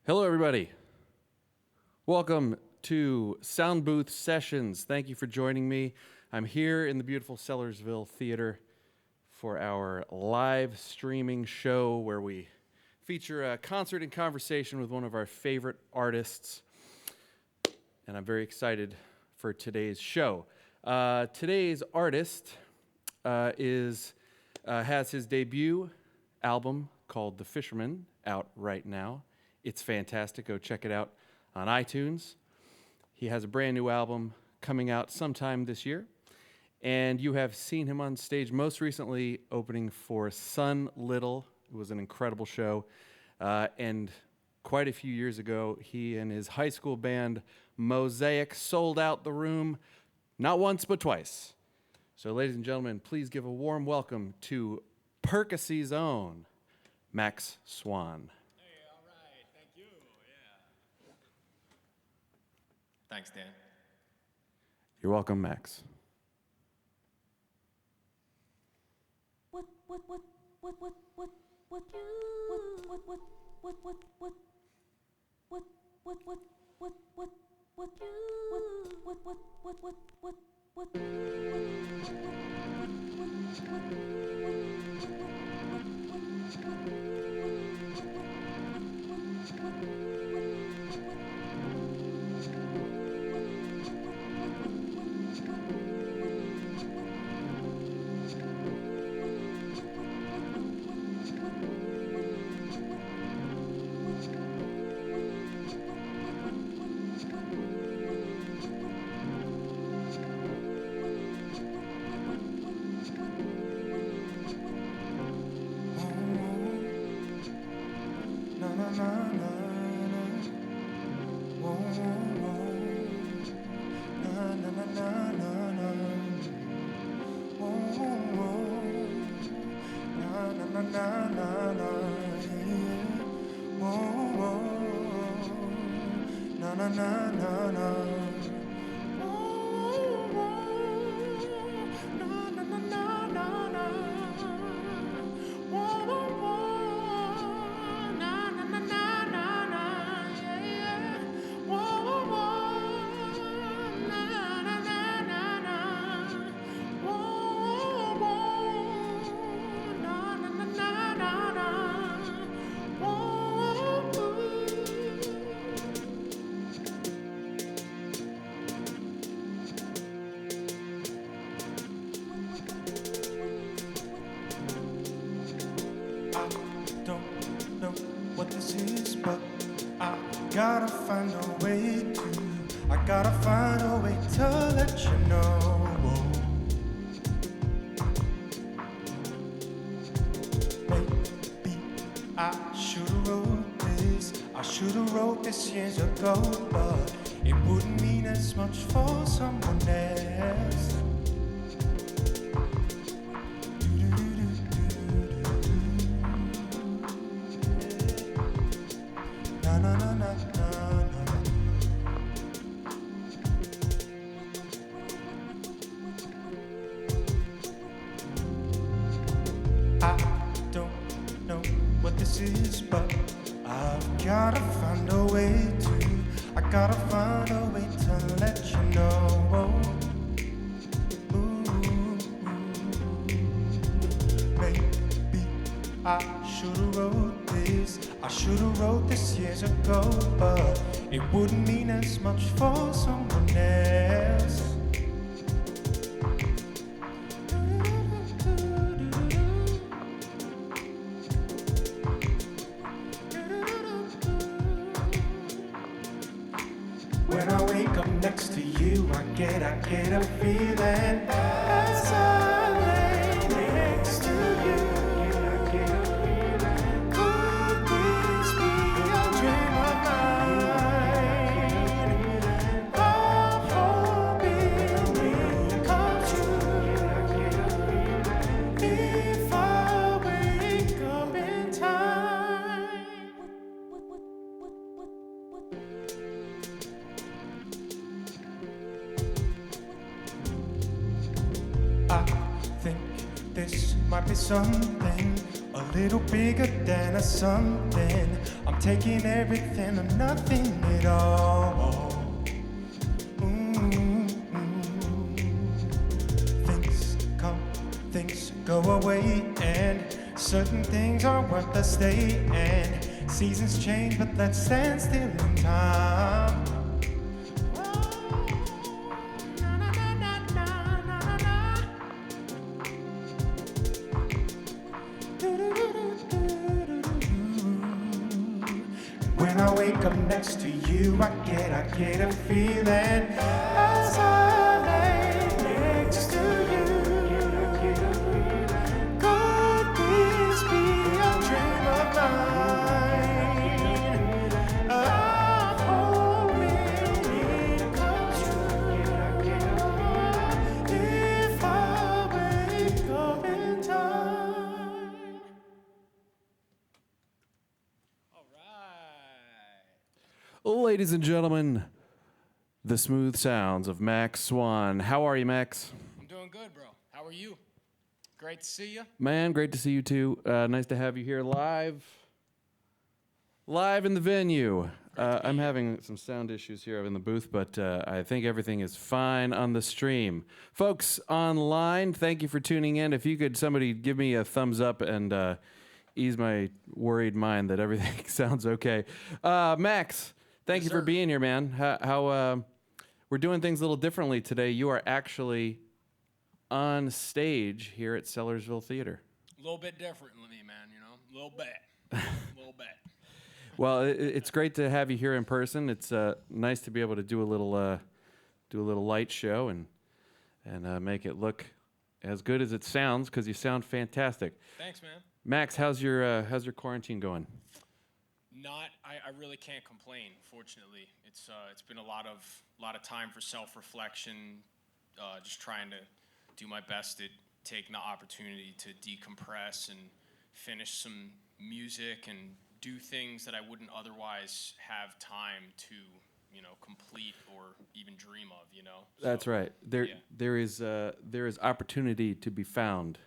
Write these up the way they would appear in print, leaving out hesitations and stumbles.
Hello, everybody. Welcome to Soundbooth Sessions. Thank you for joining me. I'm here in the beautiful Sellersville Theater for our live streaming show where we feature a concert and conversation with one of our favorite artists. And I'm very excited for today's show. Today's artist has his debut album called The Fisherman out right now. It's fantastic. Go check it out on iTunes. He has a brand new album coming out sometime this year. And you have seen him on stage most recently opening for Sun Little. It was an incredible show. And quite a few years ago, he and his high school band Mosaic sold out the room not once but twice. So ladies and gentlemen, please give a warm welcome to Percy's own Max Swan. Thanks, Dan. You're welcome, Max. Gotta find a way to let you know. Maybe I should've wrote this years ago, but it wouldn't mean as much for someone else. It wouldn't mean as much for someone else. When I wake up next to you, I get a feeling as I lay next to you. Could this be a dream of mine? I think this might be something a little bigger than a something. I'm taking everything or nothing at all. Things come, things go away, and certain things are worth the stay. And seasons change, but let's stand still in time. When I wake up next to you, I get a feeling as I lay next to you. Could this be a dream of mine? I'm hoping it comes true if I wake up in time. Ladies and gentlemen, the smooth sounds of Max Swan. How are you, Max? I'm doing good, bro. How are you? Great to see you. Man, great to see you too. Nice to have you here live in the venue. I'm having some sound issues here in the booth, but I think everything is fine on the stream. Folks online, thank you for tuning in. If you could, somebody give me a thumbs up and ease my worried mind that everything sounds okay. Max, thank you for being here, man. How we're doing things a little differently today. You are actually on stage here at Sellersville Theater. A little bit differently, man, you know? A little bit. Little bit. Well, it's great to have you here in person. It's nice to be able to do a little light show and make it look as good as it sounds, because you sound fantastic. Thanks, man. Max, how's your quarantine going? I really can't complain. Fortunately, it's been a lot of time for self-reflection. Just trying to do my best at taking the opportunity to decompress and finish some music and do things that I wouldn't otherwise have time to, complete or even dream of. That's right. There is opportunity to be found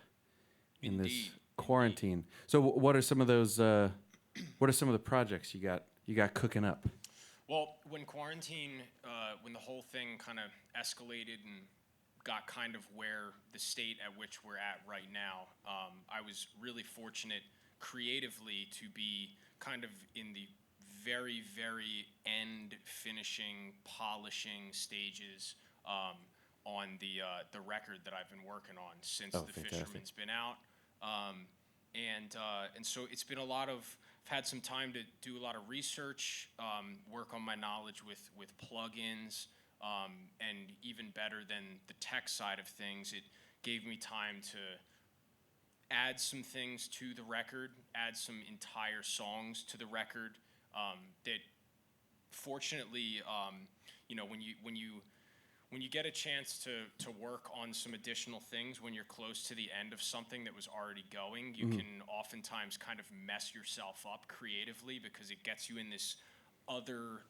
in this quarantine. So what are some of those? What are some of the projects you got cooking up? Well, when when the whole thing kind of escalated and got kind of where the state at which we're at right now, I was really fortunate creatively to be kind of in the very, very end finishing, polishing stages on the record that I've been working on since The fantastic. Fisherman's been out. And so it's been I've had some time to do a lot of research, work on my knowledge with plugins, and even better than the tech side of things, it gave me time to add some things to the record, add some entire songs to the record, that fortunately, when you get a chance to work on some additional things when you're close to the end of something that was already going, you can oftentimes kind of mess yourself up creatively, because it gets you in this other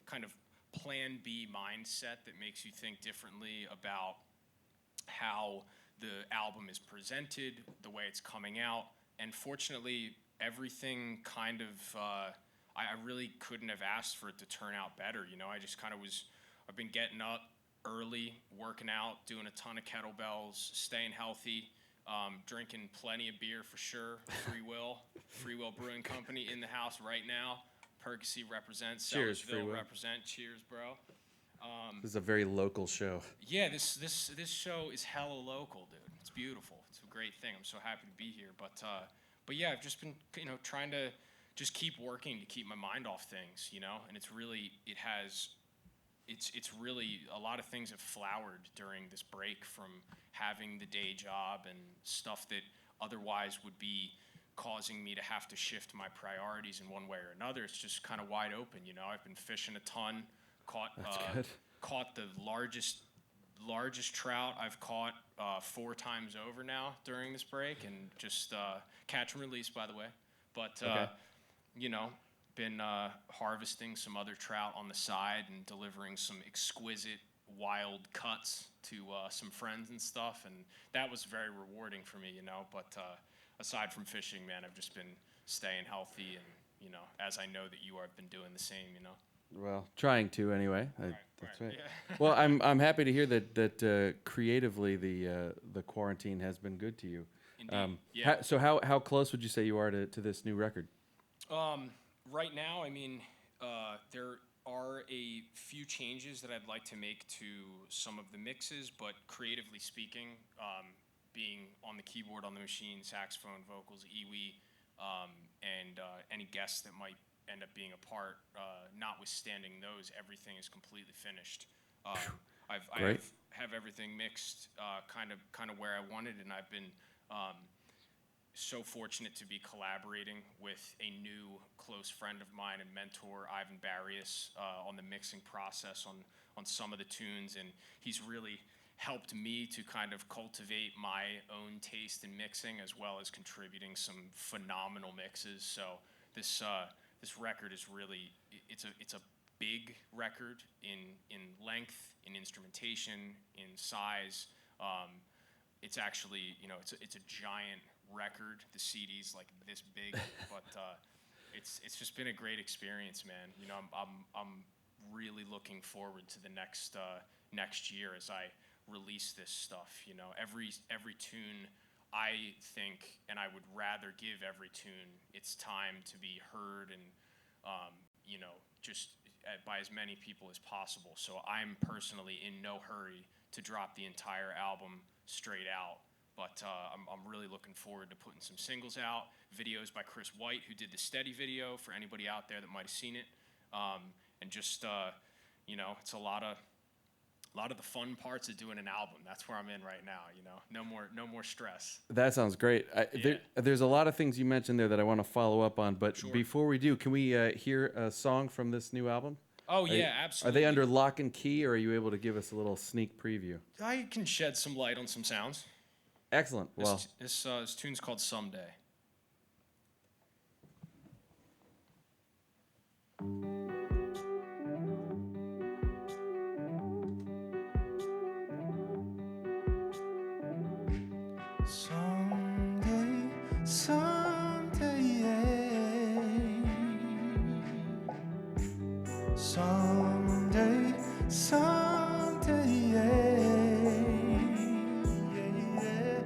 kind of plan B mindset that makes you think differently about how the album is presented, the way it's coming out. And fortunately, everything kind of, I really couldn't have asked for it to turn out better. I just kind of I've been getting up early, working out, doing a ton of kettlebells, staying healthy, drinking plenty of beer for sure. Free Will Brewing Company in the house right now. Percy represents. Cheers, Sellersville Free Will. represent. Cheers, bro. This is a very local show. Yeah, this show is hella local, dude. It's beautiful. It's a great thing. I'm so happy to be here. But yeah, I've just been trying to just keep working to keep my mind off things, and it's really a lot of things have flowered during this break from having the day job and stuff that otherwise would be causing me to have to shift my priorities in one way or another. It's just kind of wide open, I've been fishing a ton, caught the largest trout I've caught 4 times over now during this break, and just catch and release, by the way. But been harvesting some other trout on the side and delivering some exquisite wild cuts to some friends and stuff, and that was very rewarding for me, But aside from fishing, man, I've just been staying healthy, and as I know that you have been doing the same. Well, trying to anyway. That's right. Yeah. Well, I'm happy to hear that creatively the quarantine has been good to you. Indeed. Yeah. So how close would you say you are to this new record? Right now, I mean, there are a few changes that I'd like to make to some of the mixes, but creatively speaking, being on the keyboard on the machine, saxophone, vocals, iwi, and any guests that might end up being a part, notwithstanding those, everything is completely finished. I have everything mixed, kind of where I wanted, and I've been so fortunate to be collaborating with a new close friend of mine and mentor, Ivan Barrios, on the mixing process on some of the tunes, and he's really helped me to kind of cultivate my own taste in mixing, as well as contributing some phenomenal mixes. So this record is really it's a big record in length, in instrumentation, in size. It's actually it's a giant record. The CD's like this big, but it's just been a great experience, man. I'm really looking forward to the next year as I release this stuff. Every tune, I think, and I would rather give every tune its time to be heard and just by as many people as possible. So I'm personally in no hurry to drop the entire album straight out. But I'm really looking forward to putting some singles out, videos by Chris White, who did the Steady video, for anybody out there that might have seen it, and just it's a lot of the fun parts of doing an album. That's where I'm in right now. No more stress. That sounds great. There's a lot of things you mentioned there that I want to follow up on, but Sure. Before we do, can we hear a song from this new album? Oh yeah, absolutely. Are they under lock and key, or are you able to give us a little sneak preview? I can shed some light on some sounds. Excellent. Well, This tune's called Someday. Someday, someday, yeah. Someday, someday, yeah. Yeah, yeah.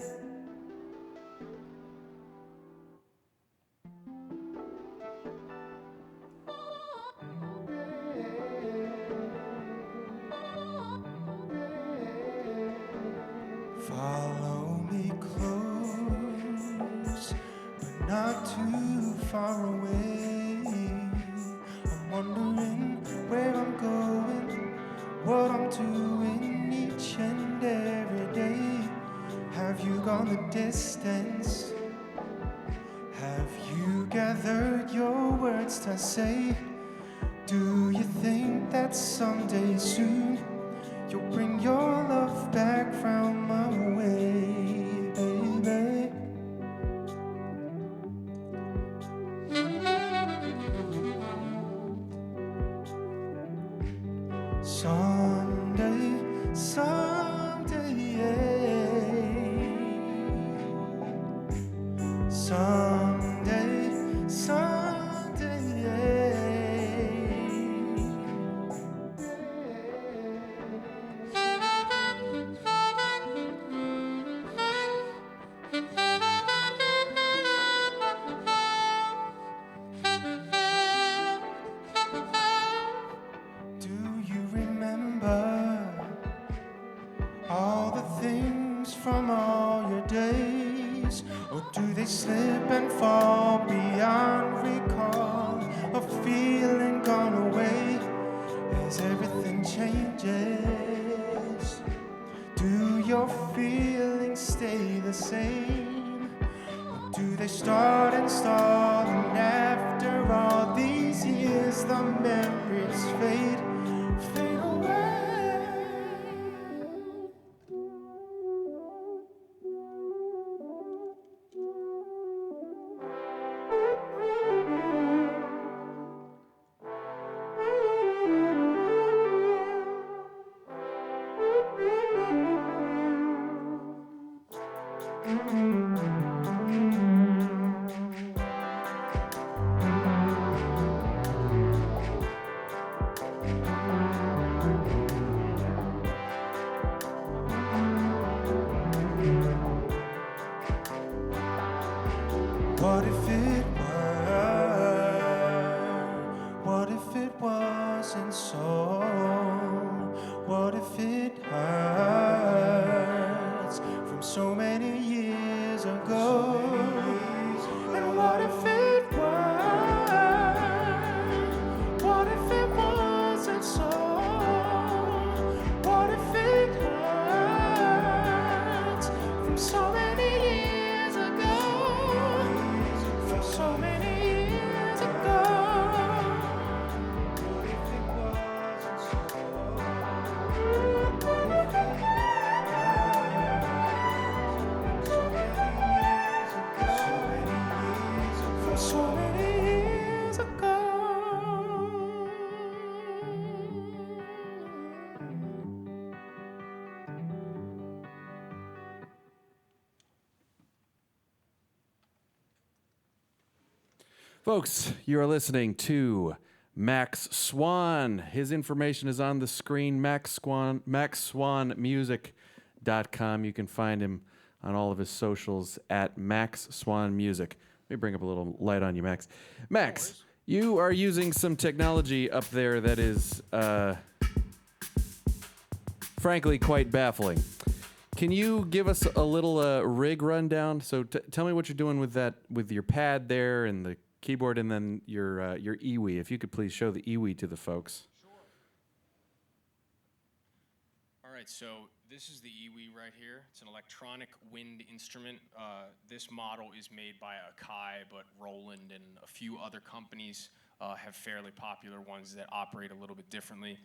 Follow me close, but not too far away. I'm wondering where I'm going, what I'm doing each and every day. Have you gone the distance? Have you gathered your words to say? Do you think that someday soon you'll bring your love back round my way, baby? Someday, someday, yeah. Someday, someday, yeah. Do you remember Folks, you are listening to Max Swan. His information is on the screen, Max Swan, maxswanmusic.com. You can find him on all of his socials at Max Swan Music. Let me bring up a little light on you, Max. Max, you are using some technology up there that is, frankly, quite baffling. Can you give us a little rig rundown? So tell me what you're doing with that, with your pad there and the keyboard, and then your iwi. If you could please show the iwi to the folks. Sure. All right, so this is the iwi right here. It's an electronic wind instrument. This model is made by Akai, but Roland and a few other companies have fairly popular ones that operate a little bit differently.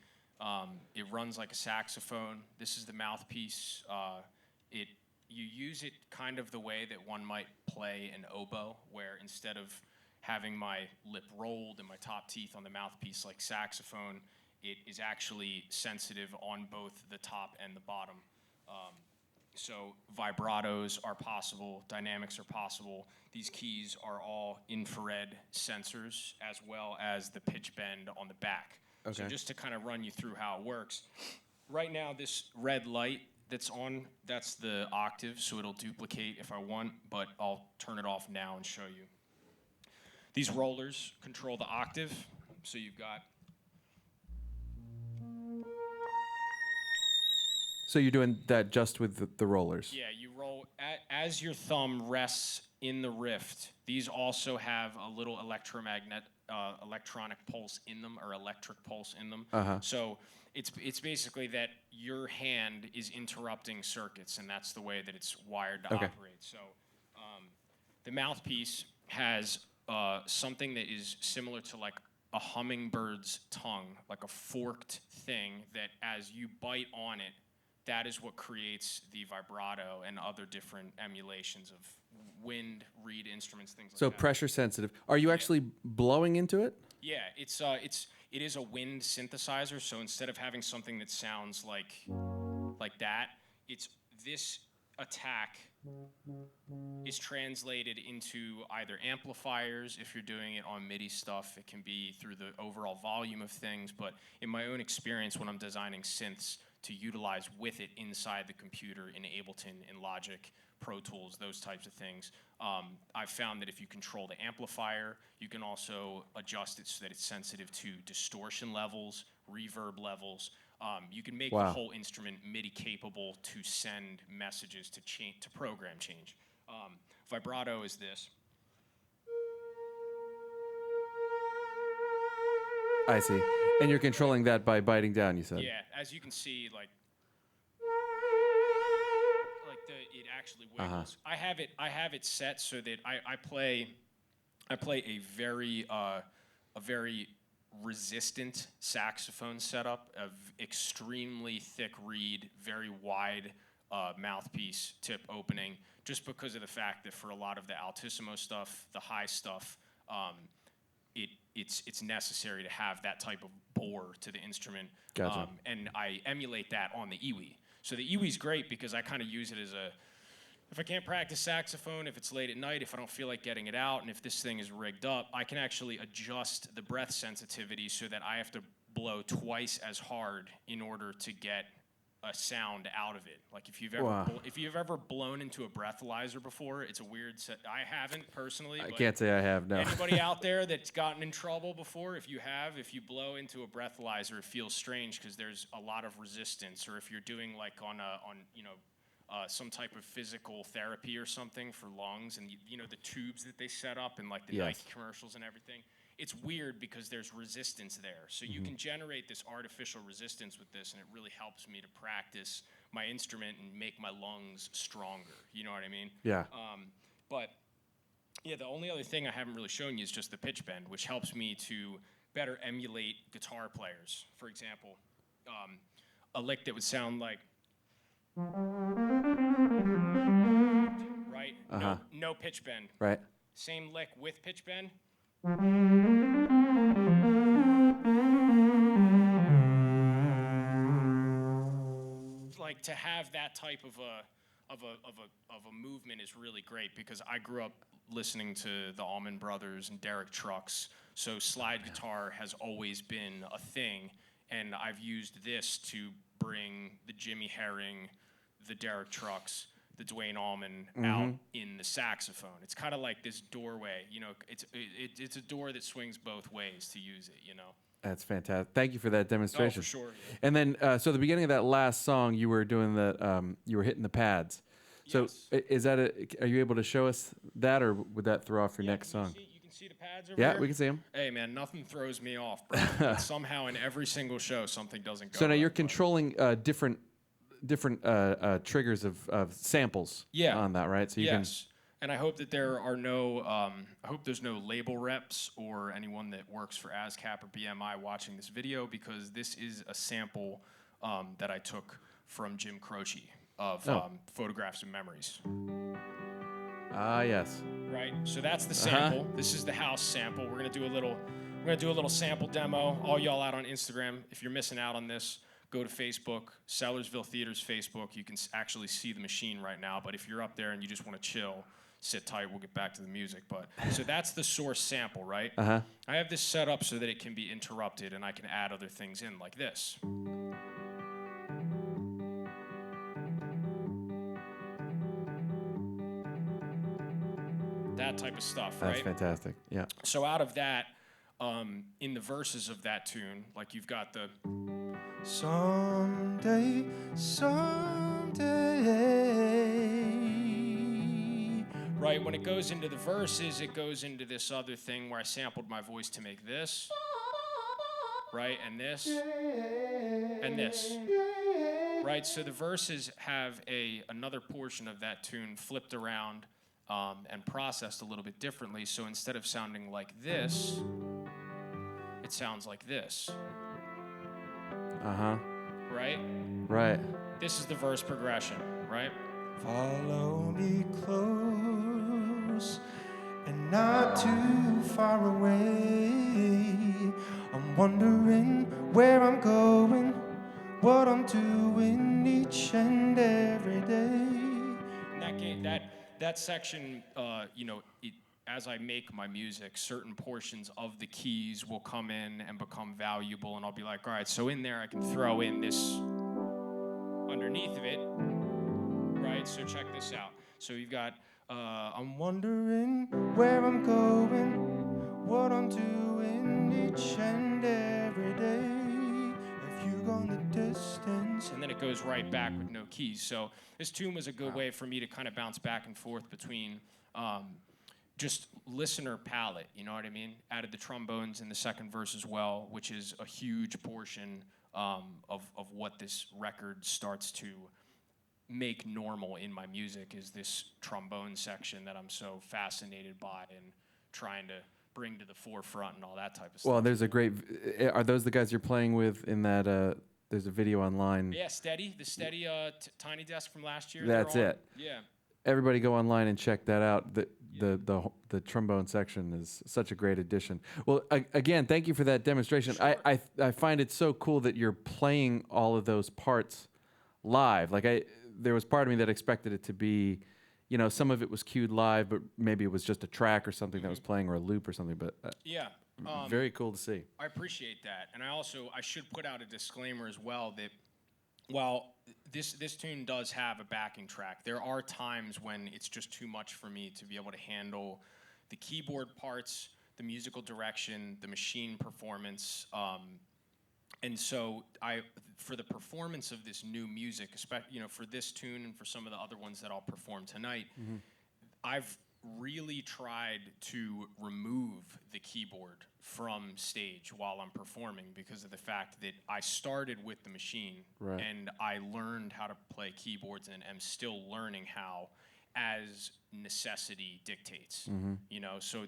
It runs like a saxophone. This is the mouthpiece. You use it kind of the way that one might play an oboe, where instead of having my lip rolled and my top teeth on the mouthpiece like saxophone, it is actually sensitive on both the top and the bottom. So vibratos are possible, dynamics are possible. These keys are all infrared sensors, as well as the pitch bend on the back. Okay. So just to kind of run you through how it works, right now this red light that's on, that's the octave, so it'll duplicate if I want, but I'll turn it off now and show you. These rollers control the octave, so you've got... So you're doing that just with the rollers? Yeah, you roll, as your thumb rests in the rift, these also have a little electronic pulse in them, or electric pulse in them. Uh-huh. So it's basically that your hand is interrupting circuits, and that's the way that it's wired to operate. So the mouthpiece has something that is similar to like a hummingbird's tongue, like a forked thing that as you bite on it, that is what creates the vibrato and other different emulations of wind, reed instruments, things like that. So pressure sensitive. Are you actually blowing into it? Yeah, it is a wind synthesizer. So instead of having something that sounds like that, it's this attack is translated into either amplifiers. If you're doing it on MIDI stuff, it can be through the overall volume of things. But in my own experience, when I'm designing synths to utilize with it inside the computer in Ableton, in Logic, Pro Tools, those types of things, I've found that if you control the amplifier, you can also adjust it so that it's sensitive to distortion levels, reverb levels. You can make the whole instrument MIDI capable to send messages to program change. Vibrato is this. I see. And you're controlling that by biting down, you said? Yeah, as you can see, it actually wiggles. Uh-huh. I have it set so that I play a very resistant saxophone setup, of extremely thick reed, very wide mouthpiece tip opening, just because of the fact that for a lot of the altissimo stuff, the high stuff, it's necessary to have that type of bore to the instrument. Gotcha. And I emulate that on the iwi. So the iwi's great because I kind of use it as if I can't practice saxophone, if it's late at night, if I don't feel like getting it out, and if this thing is rigged up, I can actually adjust the breath sensitivity so that I have to blow twice as hard in order to get a sound out of it. Like if you've ever blown into a breathalyzer before, it's a weird set. I haven't personally. I can't say I have, no. Anybody out there that's gotten in trouble before, if you blow into a breathalyzer, it feels strange because there's a lot of resistance. Or if you're doing like on some type of physical therapy or something for lungs, and the tubes that they set up in like the Nike commercials and everything. It's weird because there's resistance there. So you can generate this artificial resistance with this, and it really helps me to practice my instrument and make my lungs stronger. You know what I mean? Yeah. But the only other thing I haven't really shown you is just the pitch bend, which helps me to better emulate guitar players. For example, a lick that would sound like... Right? Uh-huh. No pitch bend. Right. Same lick with pitch bend. Like to have that type of a movement is really great because I grew up listening to the Allman Brothers and Derek Trucks. So slide guitar has always been a thing, and I've used this to bring the Jimmy Herring, the Derek Trucks, the Dwayne Allman out in the saxophone. It's kind of like this doorway, you know. It's a door that swings both ways to use it, you know. That's fantastic. Thank you for that demonstration. Oh, for sure. Yeah. And then, so the beginning of that last song, you were doing you were hitting the pads. So Yes. is that are you able to show us that, or would that throw off your next song? You can see the pads over Yeah, here? we can see them. Hey, man, nothing throws me off, bro. But somehow in every single show, something doesn't go So now right, you're but- controlling different triggers of samples on that, right? So you Yes. And I hope that there are no, I hope there's no label reps or anyone that works for ASCAP or BMI watching this video, because this is a sample that I took from Jim Croce of Photographs and Memories. yes. Right. So that's the sample. This is the house sample. We're gonna do a little sample demo. All y'all out on Instagram, if you're missing out on this, go to Facebook, Sellersville Theater's Facebook. You can actually see the machine right now. But if you're up there and you just want to chill, sit tight. We'll get back to the music. But so that's the source sample, right? I have this set up so that it can be interrupted, and I can add other things in like this. That type of stuff, right? That's fantastic. Yeah. So out of that, in the verses of that tune, like you've got the Someday, right, when it goes into the verses, it goes into this other thing where I sampled my voice to make this, right, and this, and this, right. So the verses have another portion of that tune flipped around and processed a little bit differently. So instead of sounding like this, it sounds like this. Right? Right. This is the verse progression, right? follow me close and not too far away. I'm wondering where I'm going, what I'm doing each and every day. That section, as I make my music, certain portions of the keys will come in and become valuable, and I'll be like, all right, so in there I can throw in this underneath of it, right? So check this out. So you've got, I'm wondering where I'm going, what I'm doing each and every day. If you go the distance. and then it goes right back with no keys. So this tune was a good way for me to kind of bounce back and forth between just listener palette, you know what I mean? Added the trombones in the second verse as well, which is a huge portion of what this record starts to make normal in my music, is this trombone section that I'm so fascinated by and trying to bring to the forefront and all that type of stuff. Well, there's a great. Are those the guys you're playing with in that? There's a video online. Yeah, the Steady Tiny Desk from last year. That's they're on. it. Yeah. Everybody go online and check that out. The trombone section is such a great addition. Well, again, thank you for that demonstration. Sure. I find it so cool that you're playing all of those parts live. There was part of me that expected it to be, some of it was cued live, but maybe it was just a track or something that was playing, or a loop or something. But Yeah. very cool to see. I appreciate that, and I should put out a disclaimer as well that while this tune does have a backing track, there are times when it's just too much for me to be able to handle the keyboard parts, the musical direction, the machine performance, and so for the performance of this new music, especially for this tune and for some of the other ones that I'll perform tonight, I've really tried to remove the keyboard from stage while I'm performing, because of the fact that I started with the machine, Right. and I learned how to play keyboards and am still learning how as necessity dictates. So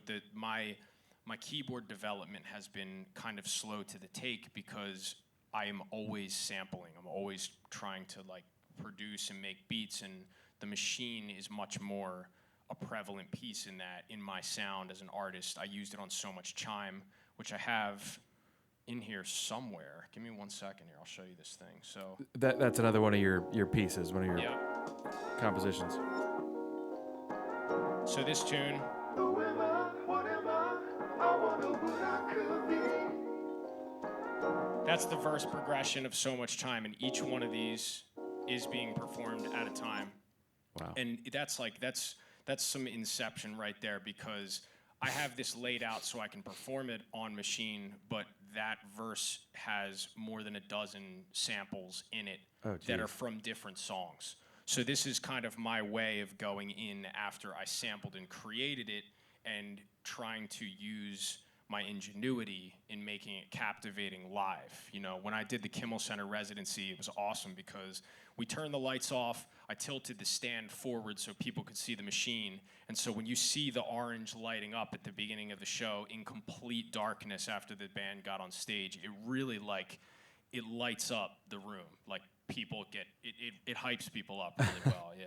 my keyboard development has been kind of slow to the take, because I am always sampling. I'm always trying to produce and make beats, and the machine is much more a prevalent piece in my sound as an artist. I used it on so much chime, which I have in here somewhere. Give me 1 second here. I'll show you this thing. So That's another one of your pieces, one of your yeah. compositions. So this tune, That's the verse progression of So Much Time, and each one of these is being performed at a time. Wow. And that's some inception right there, because I have this laid out so I can perform it on machine, but that verse has more than a dozen samples in it that are from different songs. So this is kind of my way of going in after I sampled and created it and trying to use my ingenuity in making it captivating live. You know, when I did the Kimmel Center residency, it was awesome because we turned the lights off. I tilted the stand forward so people could see the machine. And so when you see the orange lighting up at the beginning of the show in complete darkness after the band got on stage, it really it lights up the room. Like people it hypes people up really well, yeah.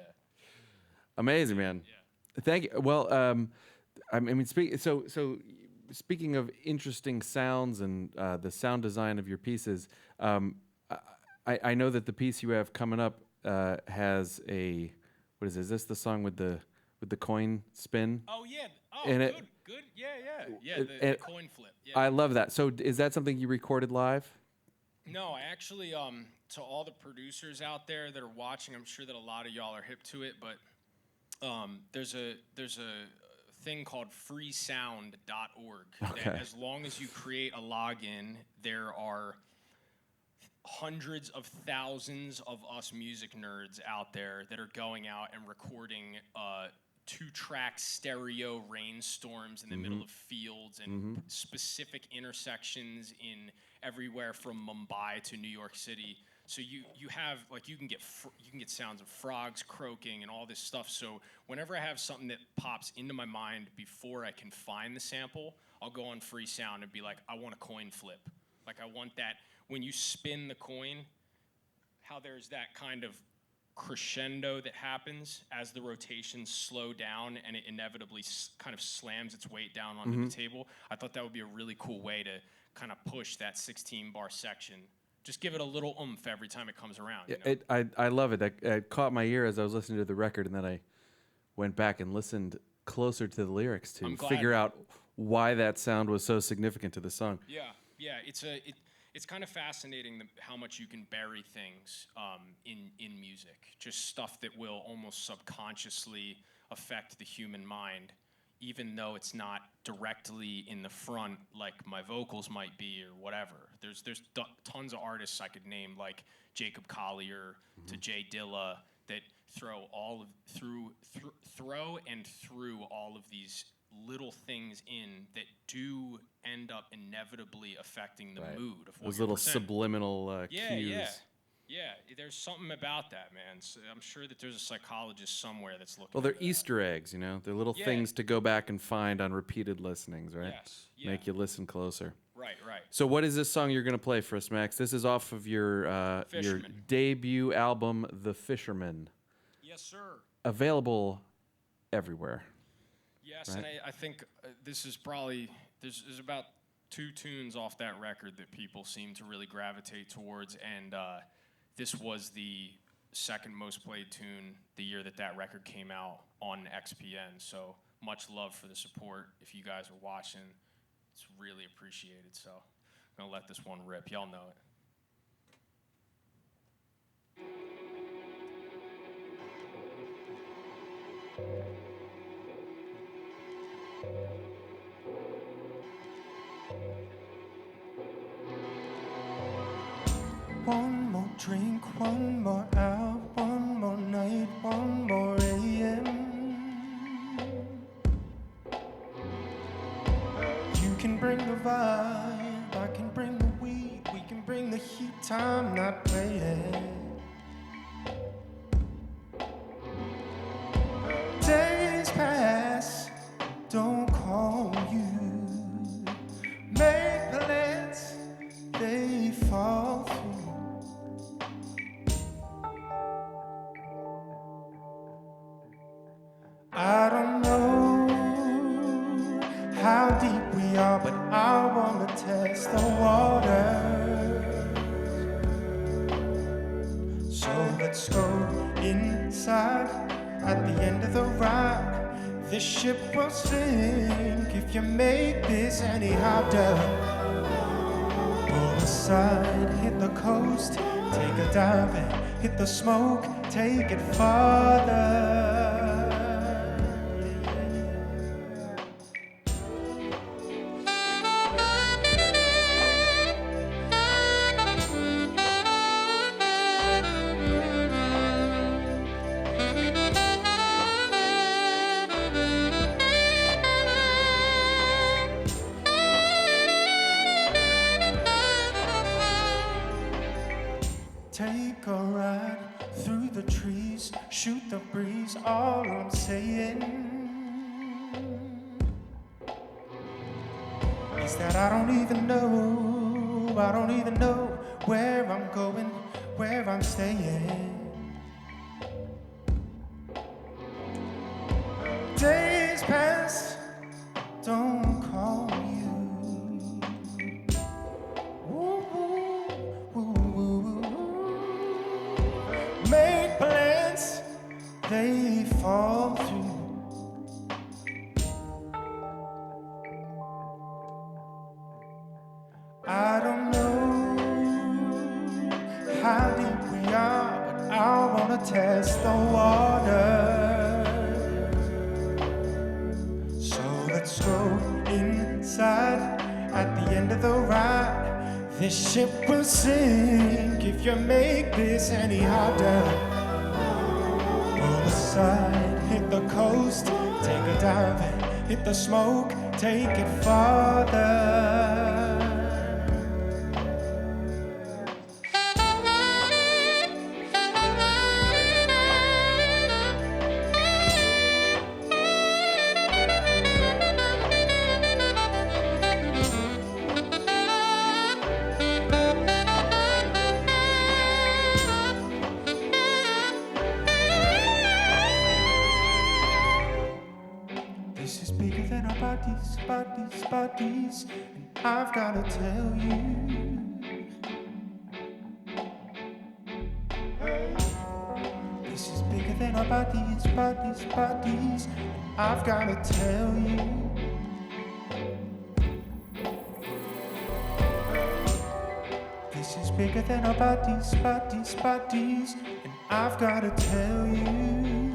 Amazing, man. Yeah. Thank you. Well, I mean, speaking of interesting sounds and the sound design of your pieces, I know that the piece you have coming up has a, what is it? Is this the song with the coin spin? Oh yeah. Oh, and good. Yeah. The coin flip. Yeah. I love that. So is that something you recorded live? No, I actually, to all the producers out there that are watching, I'm sure that a lot of y'all are hip to it, but there's a thing called freesound.org. Okay. That as long as you create a login, there are hundreds of thousands of us music nerds out there that are going out and recording 2-track stereo rainstorms in the middle of fields and specific intersections in everywhere from Mumbai to New York City. So you have, like, you can get sounds of frogs croaking and all this stuff. So whenever I have something that pops into my mind before I can find the sample, I'll go on Freesound and be like, I want a coin flip. Like, I want that when you spin the coin, how there's that kind of crescendo that happens as the rotations slow down and it inevitably kind of slams its weight down onto the table. I thought that would be a really cool way to kind of push that 16-bar section. Just give it a little oomph every time it comes around. Yeah, You know? I love it. It caught my ear as I was listening to the record, and then I went back and listened closer to the lyrics to figure out why that sound was so significant to the song. Yeah. It's kind of fascinating how much you can bury things in music. Just stuff that will almost subconsciously affect the human mind, even though it's not directly in the front like my vocals might be or whatever. There's tons of artists I could name, like Jacob Collier to Jay Dilla, that throw all of these little things in that do end up inevitably affecting the mood of what Those you're little presenting. subliminal cues. Yeah, there's something about that, man. So I'm sure that there's a psychologist somewhere that's looking. Well, they're at that. Easter eggs, you know? They're little things to go back and find on repeated listenings, right? Yes. Yeah. Make you listen closer. Right. So what is this song you're going to play for us, Max? This is off of your Fisherman. debut album, The Fisherman. Yes, sir. Available everywhere. Yes, Right. and I think this is probably there's about 2 tunes off that record that people seem to really gravitate towards, and this was the second most played tune the year that record came out on XPN. So much love for the support. If you guys are watching, it's really appreciated. So I'm gonna let this one rip. Y'all know it. One more drink, one more out, one more night, one more AM. You can bring the vibe, I can bring the weed, we can bring the heat, time not playing. Days pass, don't call you, make plans, they fall through. I don't know how deep we are, but I wanna test the water. So let's go inside at the end of the rock, This ship will sink if you make this any harder. Pull aside, hit the coast, take a dive and hit the smoke, take it farther. Take a ride through the trees, shoot the breeze, all I'm saying is that I don't even know where I'm going, where I'm staying. Days pass, don't call you. Ooh, ooh, ooh, ooh. Make plans, they fall through. I don't know how deep we are, but I wanna test the water. So let's go inside at the end of the ride. This ship will sink if you make this any harder. Pull aside, hit the coast, take a dive, hit the smoke, take it farther. This is bigger than our bodies, bodies, bodies, and I've gotta tell you. This is bigger than our bodies, bodies, bodies, and I've gotta tell you. This is bigger than our bodies, bodies, bodies, and I've gotta tell you.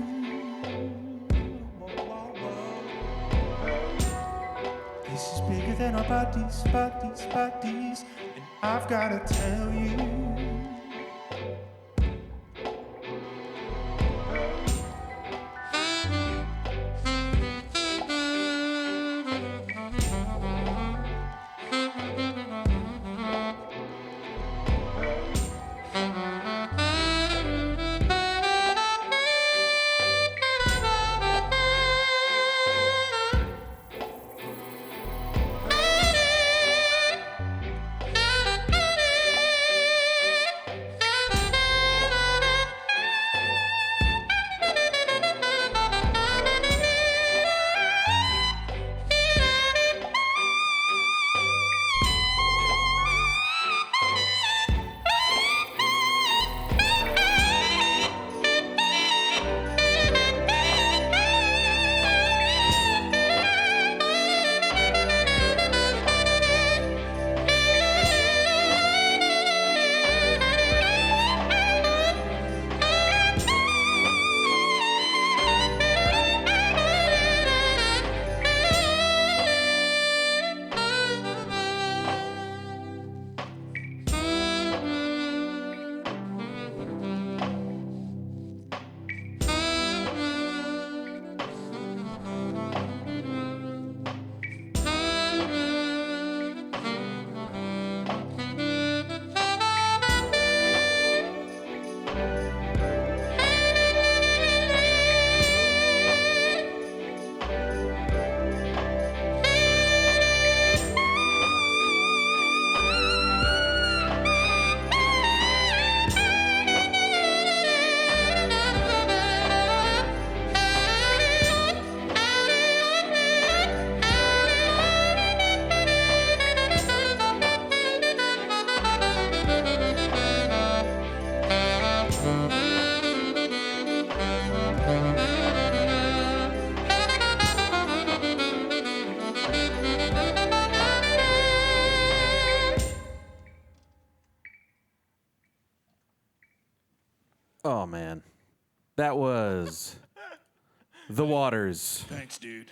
This is bigger than our bodies, bodies, bodies, and I've gotta tell you. Oh, man. That was The Waters Thanks, dude.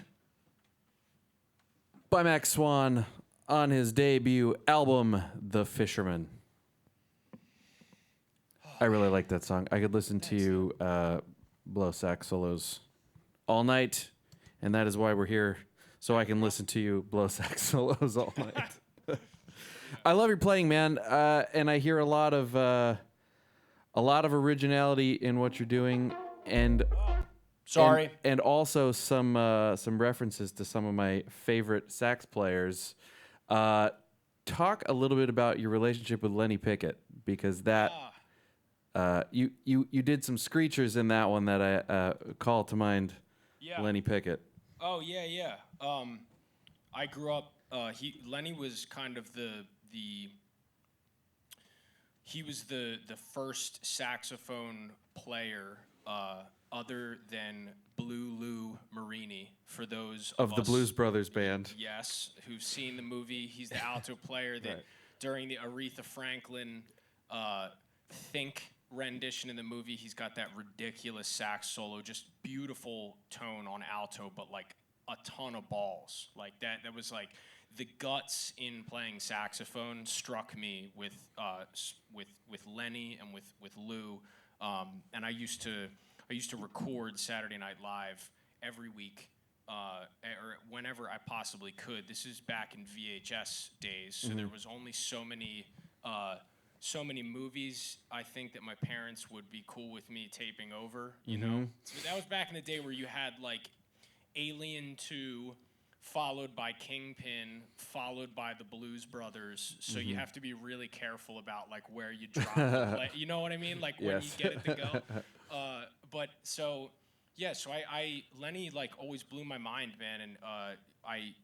by Max Swan on his debut album, The Fisherman. I really like that song. I could listen to you blow sax solos all night, and that is why we're here, so I can listen to you blow sax solos all night. I love your playing, man, and I hear a lot of originality in what you're doing, and Sorry. and also some references to some of my favorite sax players. Talk a little bit about your relationship with Lenny Pickett, because that you did some screechers in that one that I call to mind. Yeah. Lenny Pickett. Oh yeah. I grew up. Lenny was kind of he was the first saxophone player other than Blue Lou Marini, for those Of the us, Blues Brothers band. Yes, who've seen the movie. He's the alto player that Right. during the Aretha Franklin Think rendition in the movie, he's got that ridiculous sax solo, just beautiful tone on alto, but like a ton of balls. Like that was like the guts in playing saxophone struck me with Lenny and with Lou. And I used to record Saturday Night Live every week, or whenever I possibly could. This is back in VHS days, so there was only so many movies I think that my parents would be cool with me taping over. You know, so that was back in the day where you had like Alien 2, followed by Kingpin, followed by the Blues Brothers. So you have to be really careful about like where you drop the play. You know what I mean? Like when you Yes. get it to go. But so I Lenny like always blew my mind, man, and I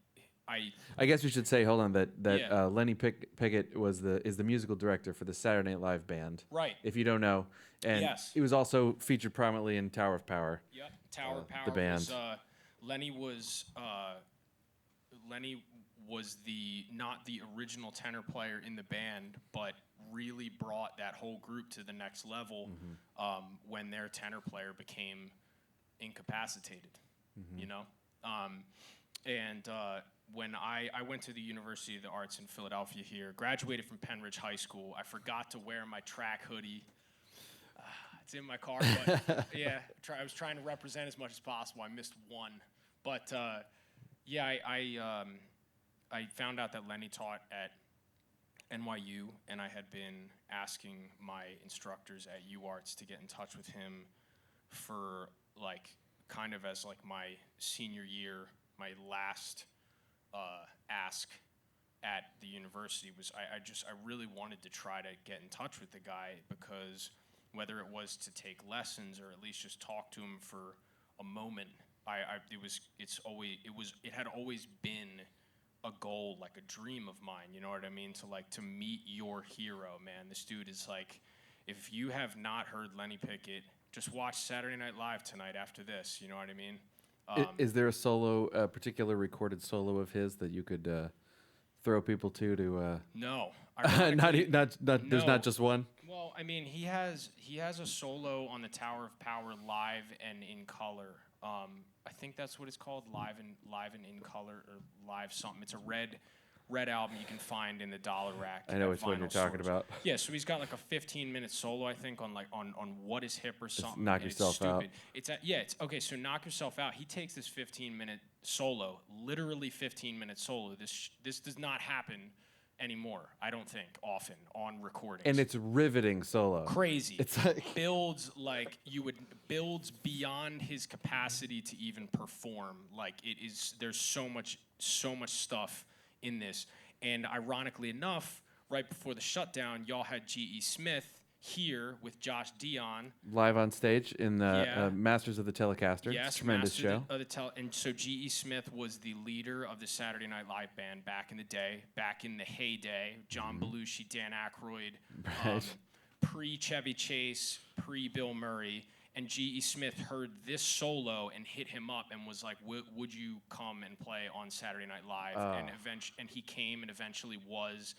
guess we should say, hold on, that Yeah. Lenny Pickett is the musical director for the Saturday Night Live band. Right. If you don't know, and Yes. he was also featured prominently in Tower of Power. Yep, Tower of Power the band. was Lenny was not the original tenor player in the band, but really brought that whole group to the next level when their tenor player became incapacitated. You know, and when I went to the University of the Arts in Philadelphia here, graduated from Penn Ridge High School. I forgot to wear my track hoodie. It's in my car, but yeah, I was trying to represent as much as possible. I missed one, but yeah, I found out that Lenny taught at NYU, and I had been asking my instructors at UArts to get in touch with him for like kind of as like my senior year, my last ask at the university was I really wanted to try to get in touch with the guy, because whether it was to take lessons or at least just talk to him for a moment, it had always been a goal, like a dream of mine, you know what I mean? To meet your hero, man. This dude is like, if you have not heard Lenny Pickett, just watch Saturday Night Live tonight after this, you know what I mean? Is there a particular recorded solo of his that you could throw people to? No. Not. There's No. not just one. Well, I mean, he has a solo on the Tower of Power live and in color. I think that's what it's called, live and in color, or live something. It's a red album you can find in the dollar rack. I know at which one you're vinyl talking stores. about. Yeah, so he's got like a 15-minute solo, I think, on What Is Hip or something. Knock and Yourself it's Out. stupid. It's okay. So Knock Yourself Out. He takes this 15-minute solo, literally 15-minute solo. This does not happen anymore, I don't think, often on recordings. And it's riveting solo. Crazy. It's like builds beyond his capacity to even perform. Like it is, there's so much stuff in this. And ironically enough, right before the shutdown, y'all had G.E. Smith here with Josh Dion. live on stage in the Yeah. Masters of the Telecaster. Yes, It's a tremendous show. And so G.E. Smith was the leader of the Saturday Night Live band back in the day, back in the heyday. John Belushi, Dan Aykroyd, Right. pre-Chevy Chase, pre-Bill Murray. And G.E. Smith heard this solo and hit him up and was like, would you come and play on Saturday Night Live? And he came and eventually was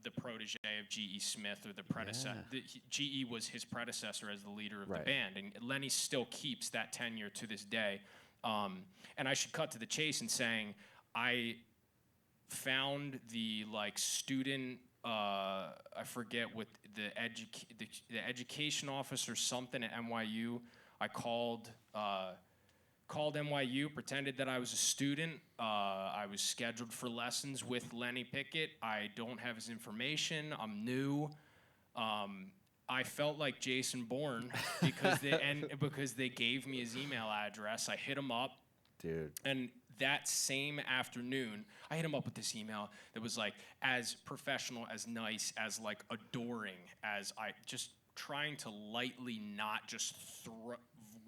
the protege of G.E. Smith, or the predecessor. G.E. was his predecessor as the leader of the band, and Lenny still keeps that tenure to this day. And I should cut to the chase in saying I found the student, I forget what the education officer or something at NYU. I called NYU, pretended that I was a student. I was scheduled for lessons with Lenny Pickett. I don't have his information. I'm new. I felt like Jason Bourne because they gave me his email address. I hit him up. Dude. And that same afternoon, I hit him up with this email that was as professional, as nice, as adoring as I just trying to lightly not just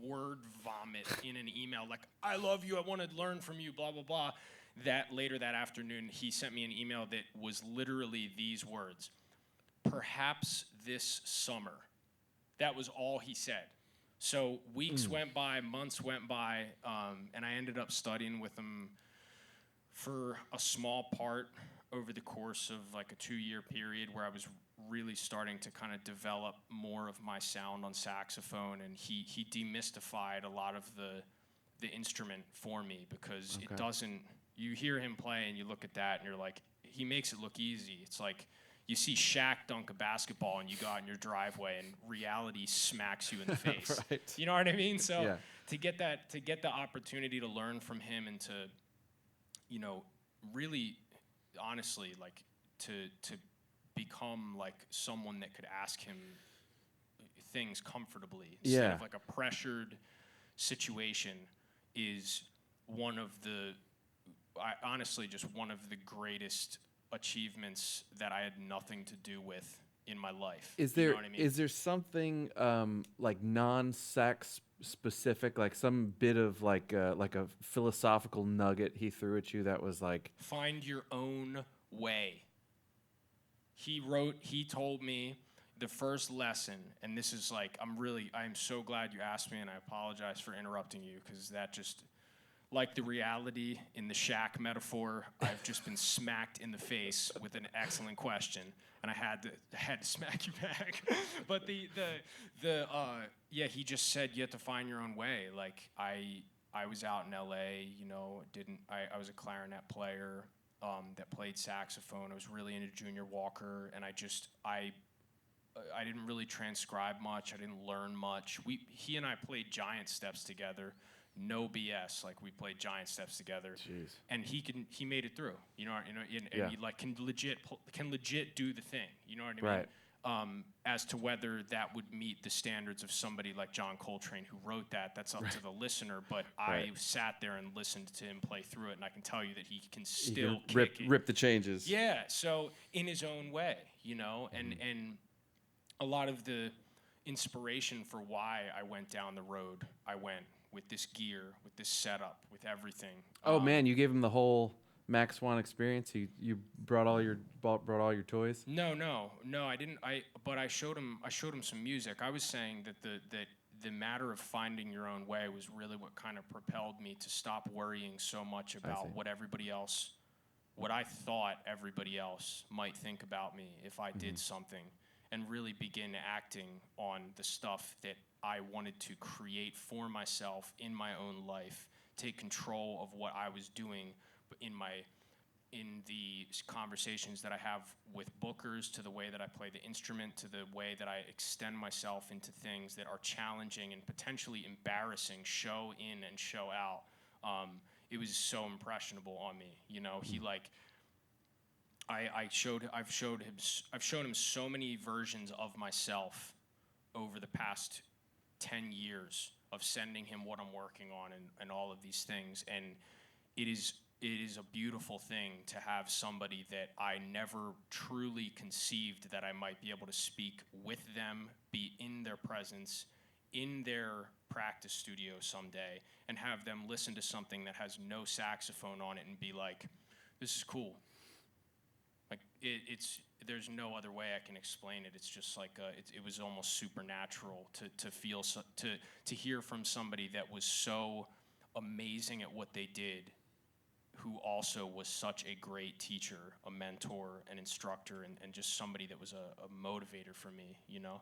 word vomit in an email I love you, I want to learn from you, blah blah blah. That later that afternoon, he sent me an email that was literally these words: perhaps this summer. That was all he said. So weeks went by, months went by, and I ended up studying with him for a small part over the course of a 2-year period, where I was really starting to kind of develop more of my sound on saxophone, and he demystified a lot of the instrument for me, because it doesn't, you hear him play and you look at that and you're like, he makes it look easy. It's like you see Shaq dunk a basketball and you go out in your driveway and reality smacks you in the face. Right. You know what I mean? So to get the opportunity to learn from him and to, really honestly, to become someone that could ask him things comfortably instead of a pressured situation is one of the greatest achievements that I had nothing to do with in my life. Is there is there something non-sax specific, some bit of a philosophical nugget he threw at you that was find your own way? He told me the first lesson, and this is I'm so glad you asked me, and I apologize for interrupting you, because that just, the reality in the Shaq metaphor, I've just been smacked in the face with an excellent question, and I had to smack you back. But he just said you have to find your own way. I was out in L.A., I was a clarinet player that played saxophone. I was really into Junior Walker, and I didn't really transcribe much. I didn't learn much. He and I played giant steps together. No BS. We played giant steps together. Jeez. And he made it through. He can legit do the thing. You know what I mean? Right. As to whether that would meet the standards of somebody like John Coltrane, who wrote that's up to the listener. But I sat there and listened to him play through it, and I can tell you that he can still rip the changes. Yeah. So in his own way, and a lot of the inspiration for why I went down the road I went with this gear, with this setup, with everything. Oh man, you gave him the whole Max Swan experience. You brought all your toys. No, I didn't. But I showed him some music. I was saying that the matter of finding your own way was really what kind of propelled me to stop worrying so much about what I thought everybody else might think about me if I did something, and really begin acting on the stuff that I wanted to create for myself in my own life, take control of what I was doing in the conversations that I have with bookers, to the way that I play the instrument, to the way that I extend myself into things that are challenging and potentially embarrassing, show in and show out. It was so impressionable on me. He I've showed him so many versions of myself over the past 10 years of sending him what I'm working on and all of these things. And it is a beautiful thing to have somebody that I never truly conceived that I might be able to speak with them, be in their presence, in their practice studio someday, and have them listen to something that has no saxophone on it and be like, this is cool. There's no other way I can explain it. It's just it was almost supernatural to feel to hear from somebody that was so amazing at what they did, who also was such a great teacher, a mentor, an instructor, and just somebody that was a motivator for me, you know?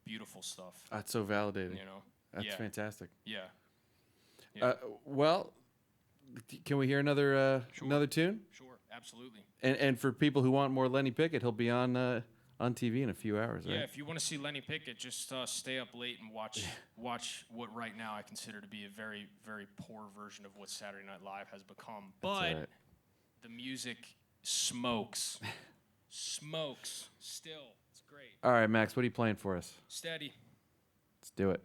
Beautiful stuff. That's so validating. You know? That's fantastic. Yeah. Well, can we hear another another tune? Sure, absolutely. And for people who want more Lenny Pickett, he'll be on TV in a few hours, right? Yeah, if you want to see Lenny Pickett, just stay up late and watch what right now I consider to be a very, very poor version of what Saturday Night Live has become. But the music smokes. Smokes. Still. It's great. All right, Max, what are you playing for us? Steady. Let's do it.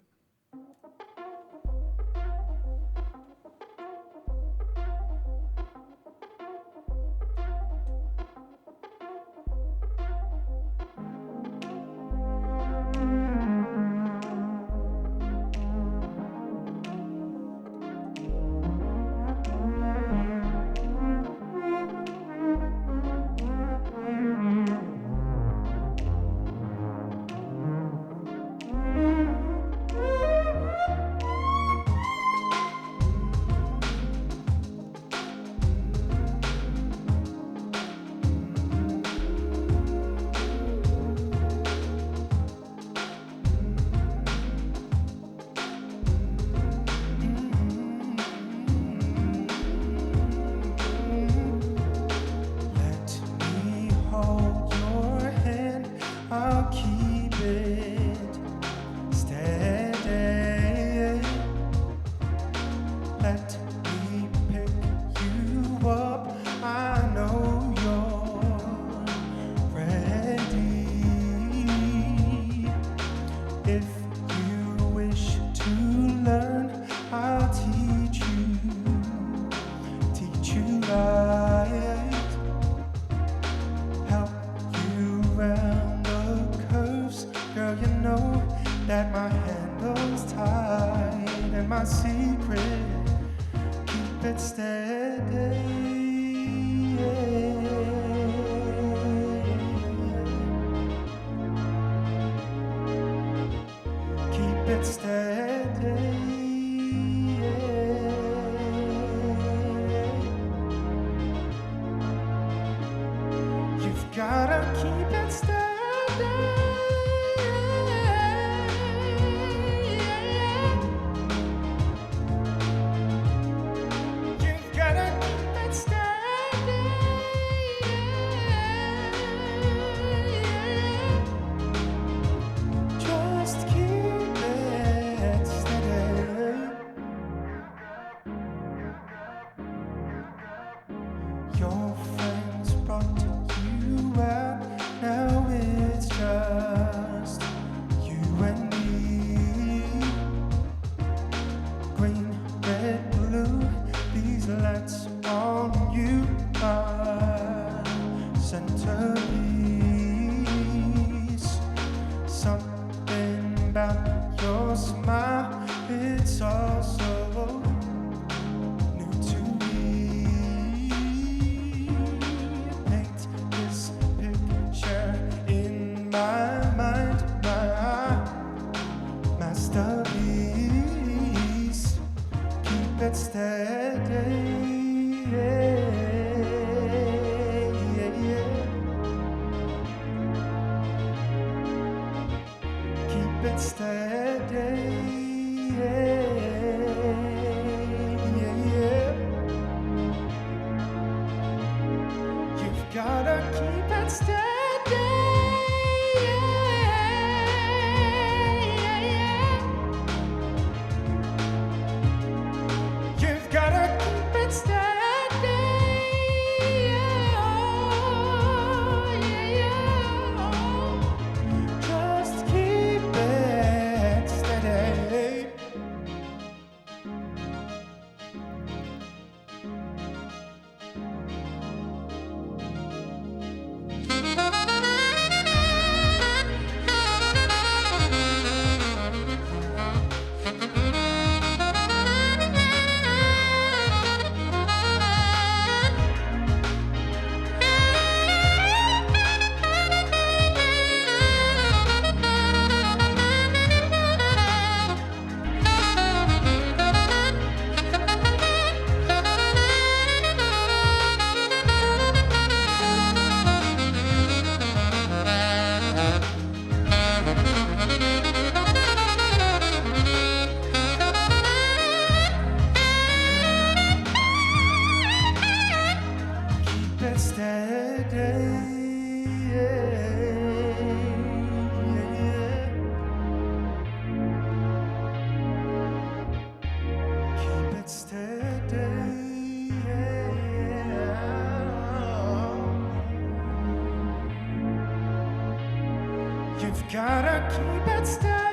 Keep it steady. You've gotta keep it steady.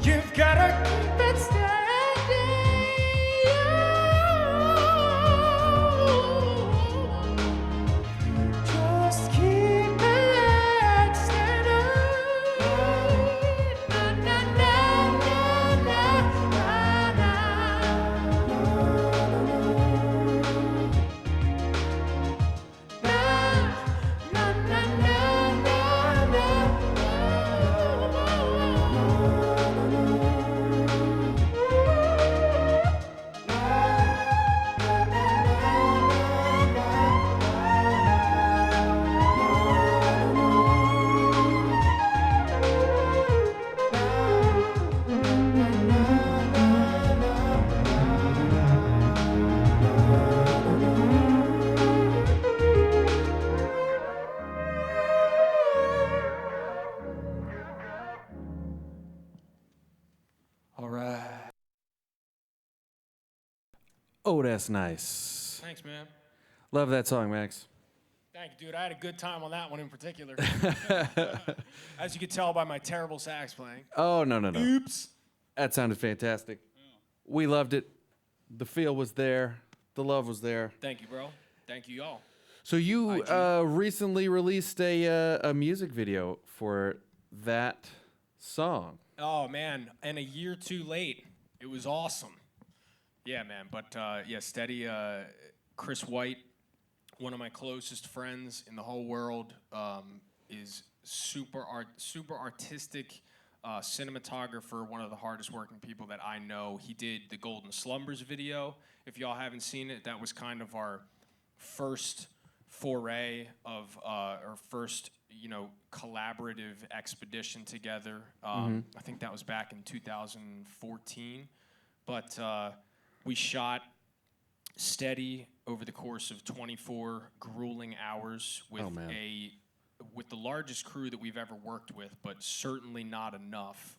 You've gotta keep it steady. Just keep it steady. Na, na, na, na, na, na, All right. Oh, that's nice. Thanks, man. Love that song, Max. Thank you, dude. I had a good time on that one in particular. As you can tell by my terrible sax playing. Oh, no. Oops. That sounded fantastic. We loved it. The feel was there. The love was there. Thank you, bro. Thank you, y'all. So you recently released a music video for that song. Oh, man. And a year too late. It was awesome. Yeah, man. But, yeah, Steady, Chris White, one of my closest friends in the whole world, is super artistic cinematographer, one of the hardest working people that I know. He did the Golden Slumbers video. If y'all haven't seen it, that was kind of our first foray of our first, collaborative expedition together. I think that was back in 2014. But we shot Steady over the course of 24 grueling hours with with the largest crew that we've ever worked with, but certainly not enough.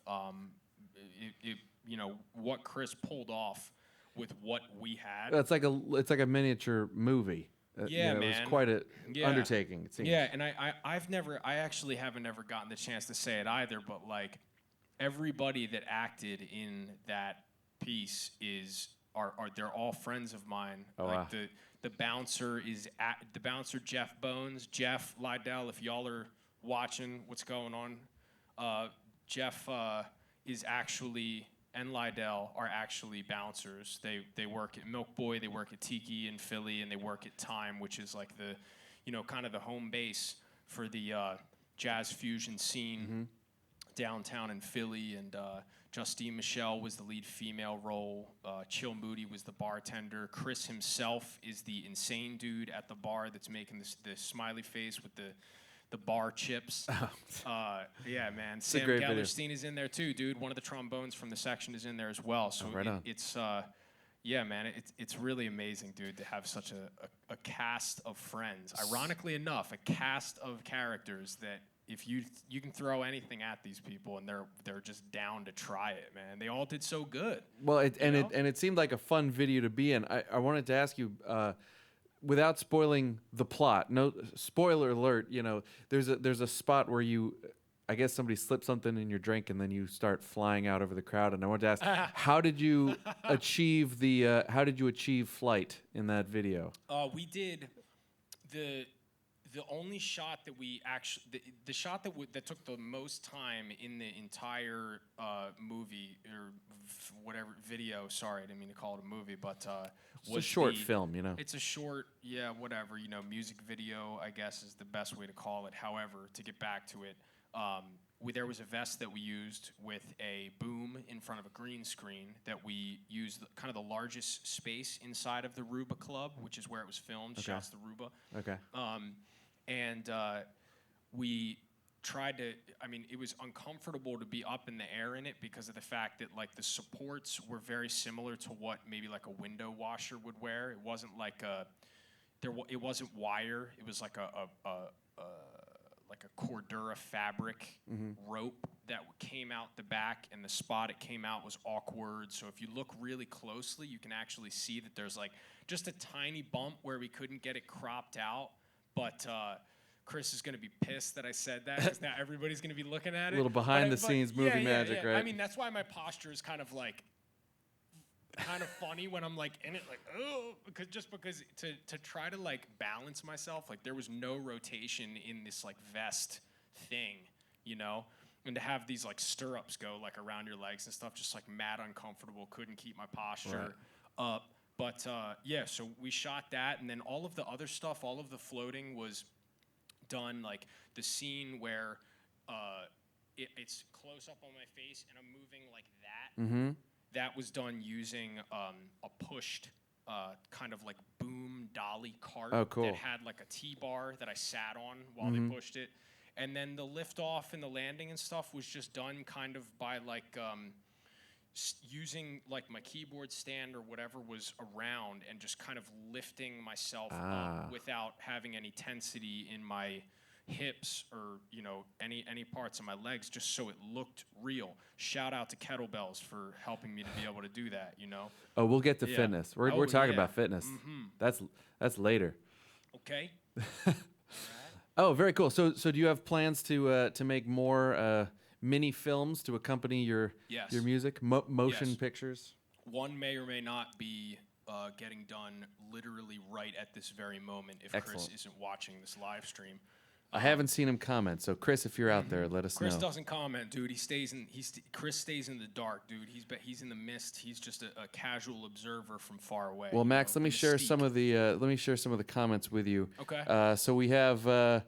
What Chris pulled off with what we had. It's like a miniature movie. Yeah, man. It was quite an undertaking, it seems. Yeah, and I actually haven't ever gotten the chance to say it either, but like everybody that acted in that piece they're all friends of mine. Oh, like wow. The bouncer the bouncer Jeff Bones, Jeff Lydell. If y'all are watching what's going on, Jeff is actually and Lydell are actually bouncers. They work at Milk Boy, they work at Tiki in Philly, and they work at Time, which is like the kind of the home base for the jazz fusion scene downtown in Philly. And Justine Michelle was the lead female role. Chill Moody was the bartender. Chris himself is the insane dude at the bar that's making the smiley face with the bar chips. Yeah, man. Sam Gellerstein is in there too, dude. One of the trombones from the section is in there as well. So it's yeah, man. It's really amazing, dude, to have such a cast of friends. Ironically enough, a cast of characters that if you can throw anything at these people and they're just down to try it, man. They all did so good. Well, it seemed like a fun video to be in. I wanted to ask you, without spoiling the plot, no spoiler alert. There's a spot where I guess somebody slipped something in your drink and then you start flying out over the crowd. And I wanted to ask, how did you achieve flight in that video? We did the only shot that we actually the shot that took the most time in the entire movie or whatever video. Sorry, I didn't mean to call it a movie, but it's a short film, It's a short, whatever, music video, I guess is the best way to call it. However, to get back to it, there was a vest that we used with a boom in front of a green screen that we used kind of the largest space inside of the Ruba Club, which is where it was filmed. Okay. Shouts to Ruba. Okay. And we tried to, I mean, it was uncomfortable to be up in the air in it because of the fact that like the supports were very similar to what maybe like a window washer would wear. It wasn't like it wasn't wire. It was like like a Cordura fabric rope that came out the back, and the spot it came out was awkward. So if you look really closely, you can actually see that there's like just a tiny bump where we couldn't get it cropped out. But Chris is going to be pissed that I said that because now everybody's going to be looking at it. A little behind the scenes movie magic, right? I mean, that's why my posture is kind of funny when I'm like in it, like, oh, because to try to like balance myself, like there was no rotation in this like vest thing, you know, and to have these like stirrups go like around your legs and stuff, just like mad uncomfortable, couldn't keep my posture up. But so we shot that, and then all of the other stuff, all of the floating was done, like the scene where it's close up on my face and I'm moving like that. Mm-hmm. That was done using a pushed kind of like boom dolly cart that had like a T-bar that I sat on while they pushed it. And then the lift off and the landing and stuff was just done kind of by like using like my keyboard stand or whatever was around and just kind of lifting myself up without having any tensity in my hips or, you know, any parts of my legs, just so it looked real. Shout out to kettlebells for helping me to be able to do that, you know. Oh, we'll get to fitness. We're talking about fitness. That's later. Okay. Oh, very cool. So do you have plans to make more mini films to accompany your music, motion pictures? One may or may not be getting done literally right at this very moment if Chris isn't watching this live stream. I haven't seen him comment, so Chris, if you're out there, let us know. Chris doesn't comment, dude. Chris stays in the dark, dude. He's in the mist. He's just a casual observer from far away. Well, Max, let me share some of the comments with you. Okay. So we have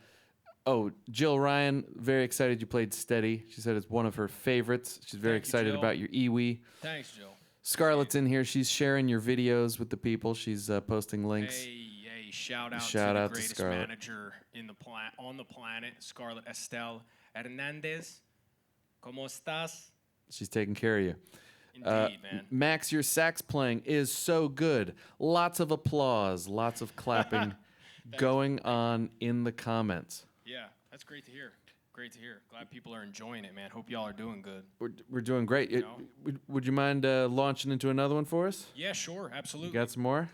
Jill Ryan, very excited you played Steady. She said it's one of her favorites. She's very excited about your Iwi. Thanks, Jill. Scarlett's in here. She's sharing your videos with the people. She's posting links. Hey, shout out to the greatest manager on the planet, Scarlett Estelle Hernandez. ¿Cómo estás? She's taking care of you. Indeed, man. Max, your sax playing is so good. Lots of applause, lots of clapping going on in the comments. Yeah, that's great to hear. Great to hear. Glad people are enjoying it, man. Hope y'all are doing good. We're doing great. Would you mind launching into another one for us? Yeah, sure. Absolutely. You got some more?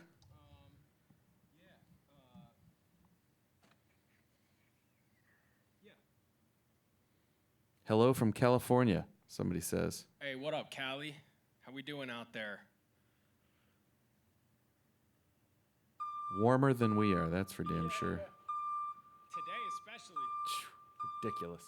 Hello from California, somebody says. Hey, what up, Cali? How we doing out there? Warmer than we are, that's for damn sure. Today especially. Ridiculous.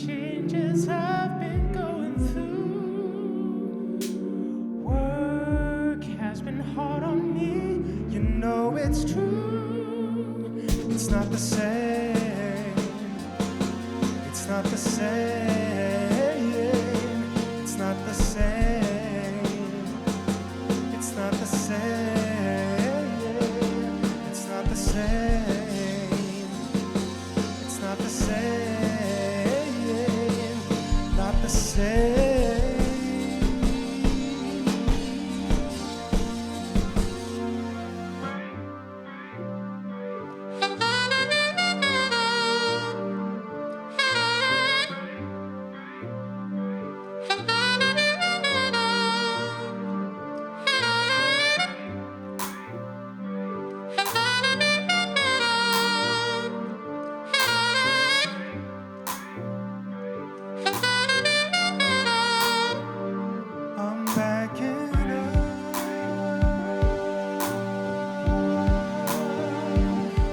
Changes I've been going through. It's not the same. It's not the same. It's not the same. It's not the same. It's not the same. It's not the same. Not the same. I'm backing up.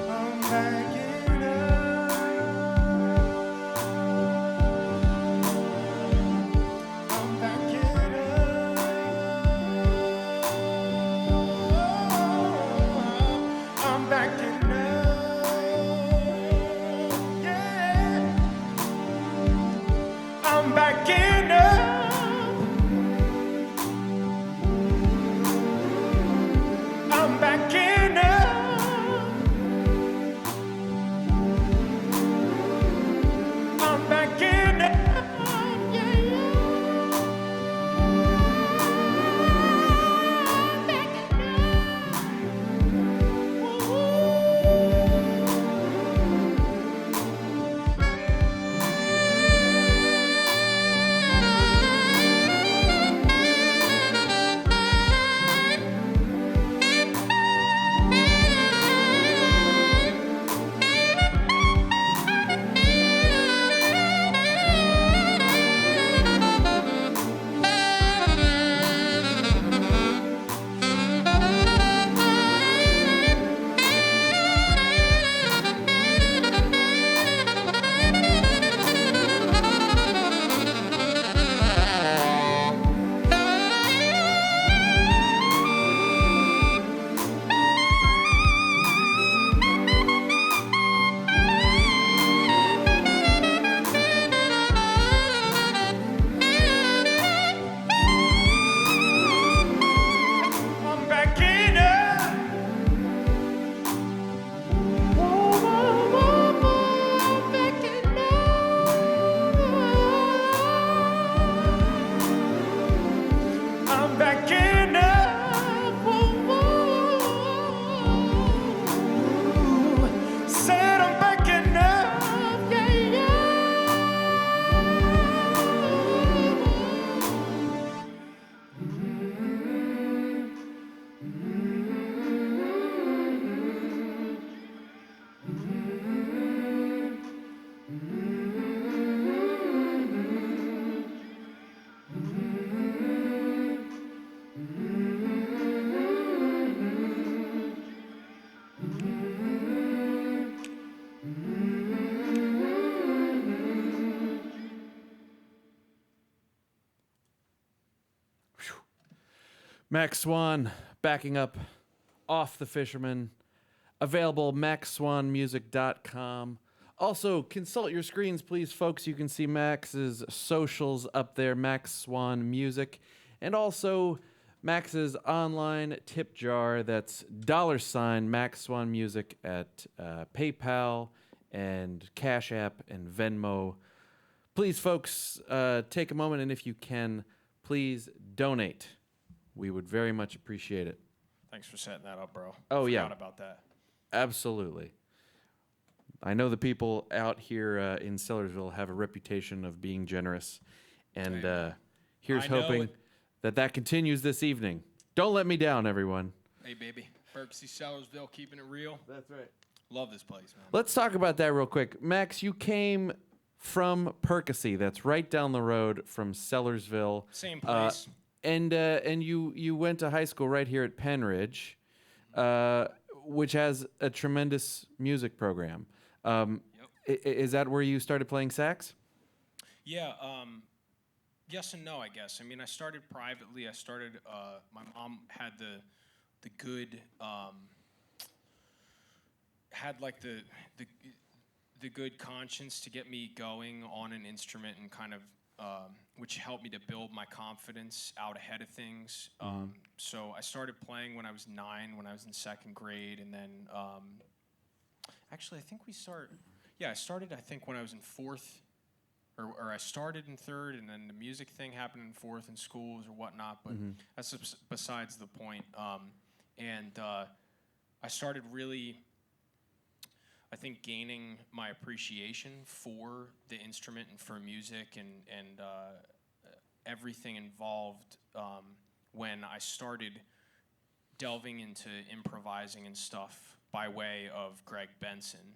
I'm backing up. I'm backing up. I'm backing up. Yeah. I'm backing up. I'm backing up. I'm backing up. Yeah, I'm backing up. Whoa, whoa, whoa, whoa, I'm backing up. I'm backing up. Whoa, whoa. Said I'm backing up. Yeah, Max Swan backing up Off the Fisherman. Available maxswanmusic.com. Also, consult your screens, please, folks. You can see Max's socials up there, Max Swan Music. And also Max's online tip jar. That's $ Max Swan Music at PayPal and CashApp and Venmo. Please, folks, take a moment, and if you can, please donate. We would very much appreciate it. Thanks for setting that up, bro. Oh, yeah. Forgot about that. Absolutely. I know the people out here in Sellersville have a reputation of being generous, and here's I know hoping it. that continues this evening. Don't let me down, everyone. Hey, baby. Berksey, Sellersville, keeping it real. That's right. Love this place, man. Let's talk about that real quick. Max, you came from Percy. That's right down the road from Sellersville. Same place. And you went to high school right here at Penridge, which has a tremendous music program. Is that where you started playing sax? Yeah, yes and no, I guess. I mean, I started privately. I started, my mom had the good had like the good conscience to get me going on an instrument and kind of which helped me to build my confidence out ahead of things. So I started playing when I was 9, when I was in 2nd grade, and then actually I think I started I think when I was in 4th, or I started in 3rd, and then the music thing happened in 4th in schools or whatnot, but that's besides the point. I started really, I think, gaining my appreciation for the instrument and for music and everything involved when I started delving into improvising and stuff by way of Greg Benson.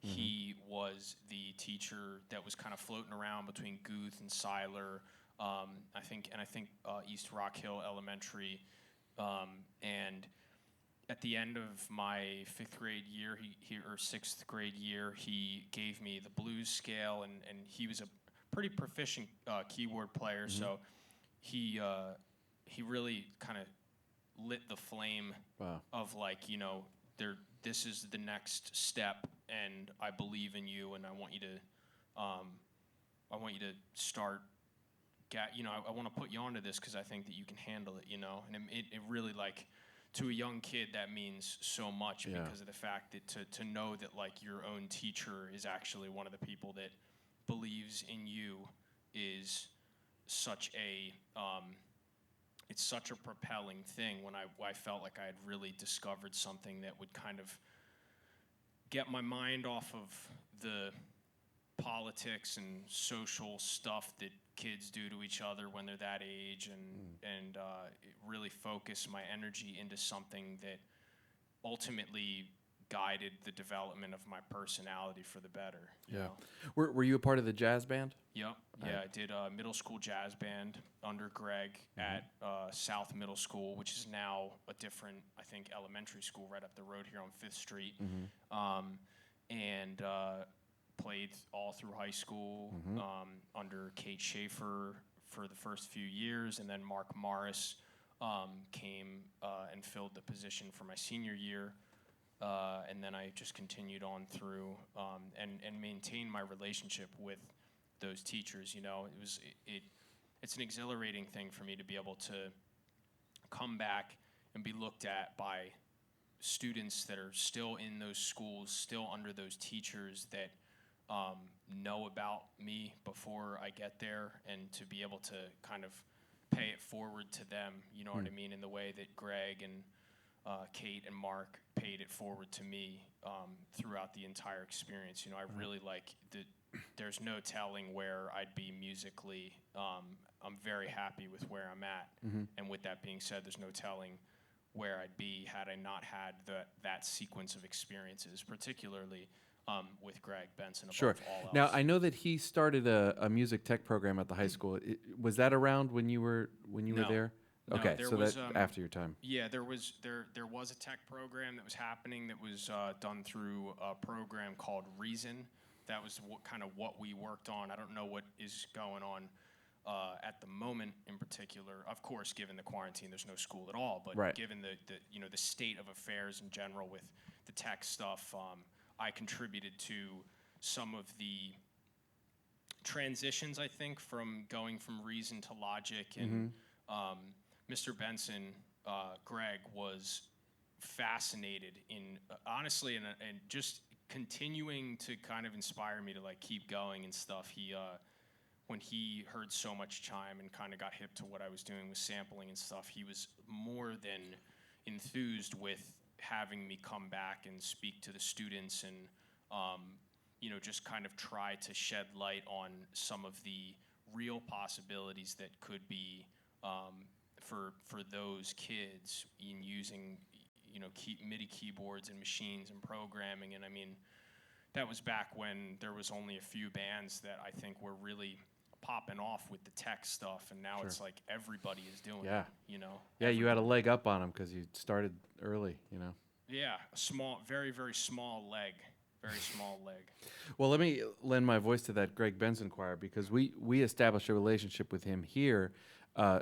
He was the teacher that was kind of floating around between Guth and Seiler, I think East Rock Hill Elementary, and at the end of my 5th grade year, or 6th grade year, he gave me the blues scale, and he was a pretty proficient keyboard player, so he really kind of lit the flame of like, this is the next step, and I believe in you, and I want you to start. I want to put you onto this because I think that you can handle it, and it really, like, to a young kid, that means so much because of the fact that to know that, like, your own teacher is actually one of the people that believes in you is such a it's such a propelling thing. When I felt like I had really discovered something that would kind of get my mind off of the politics and social stuff that kids do to each other when they're that age, and it really focused my energy into something that ultimately guided the development of my personality for the better. You know? Were you a part of the jazz band? Yep. Yeah, I did a middle school jazz band under Greg at South Middle School, which is now a different, I think, elementary school right up the road here on 5th Street. And played all through high school under Kate Schaefer for the first few years, and then Mark Morris came and filled the position for my senior year. And then I just continued on through and maintained my relationship with those teachers. It's an exhilarating thing for me to be able to come back and be looked at by students that are still in those schools, still under those teachers that know about me before I get there, and to be able to kind of pay it forward to them, you know what I mean, in the way that Greg and Kate and Mark paid it forward to me throughout the entire experience. I really like that. There's no telling where I'd be musically. I'm very happy with where I'm at. And with that being said, there's no telling where I'd be had I not had that sequence of experiences, particularly with Greg Benson above all else. Now, I know that he started a music tech program at the high school. Was that around when you were there? No, okay, so was, that after your time. Yeah, there was a tech program that was happening that was done through a program called Reason. That was what we worked on. I don't know what is going on at the moment in particular. Of course, given the quarantine, there's no school at all. But given the state of affairs in general with the tech stuff, I contributed to some of the transitions, I think, from going from Reason to Logic. And Mr. Benson, Greg, was fascinated in, honestly, and just continuing to kind of inspire me to, like, keep going and stuff. He, when he heard So Much Chime and kind of got hip to what I was doing with sampling and stuff, he was more than enthused with having me come back and speak to the students and, just kind of try to shed light on some of the real possibilities that could be for those kids in using, MIDI keyboards and machines and programming. And I mean, that was back when there was only a few bands that I think were really popping off with the tech stuff, and now it's like everybody is doing it, Yeah, you had a leg up on them because you started early, Yeah, a small, very, very small leg. Very small leg. Well, let me lend my voice to that Greg Benson choir, because we established a relationship with him here.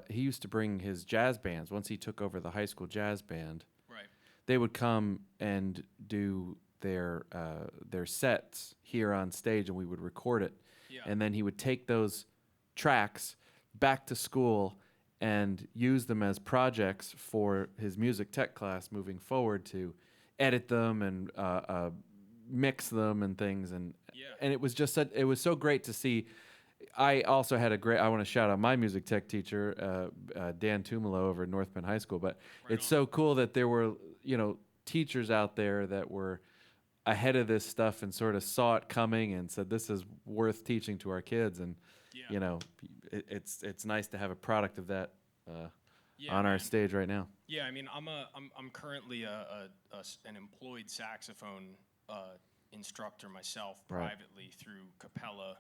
He used to bring his jazz bands. Once he took over the high school jazz band, they would come and do their sets here on stage, and we would record it. Yeah. And then he would take those tracks back to school and use them as projects for his music tech class moving forward, to edit them and mix them and things. And it was just it was so great to see. I also had I want to shout out my music tech teacher, Dan Tumalo over at North Penn High School. But it's so cool that there were, teachers out there that were ahead of this stuff and sort of saw it coming and said, this is worth teaching to our kids. And, it's nice to have a product of that on our stage right now. Yeah, I mean, I'm currently an employed saxophone instructor myself privately through Capella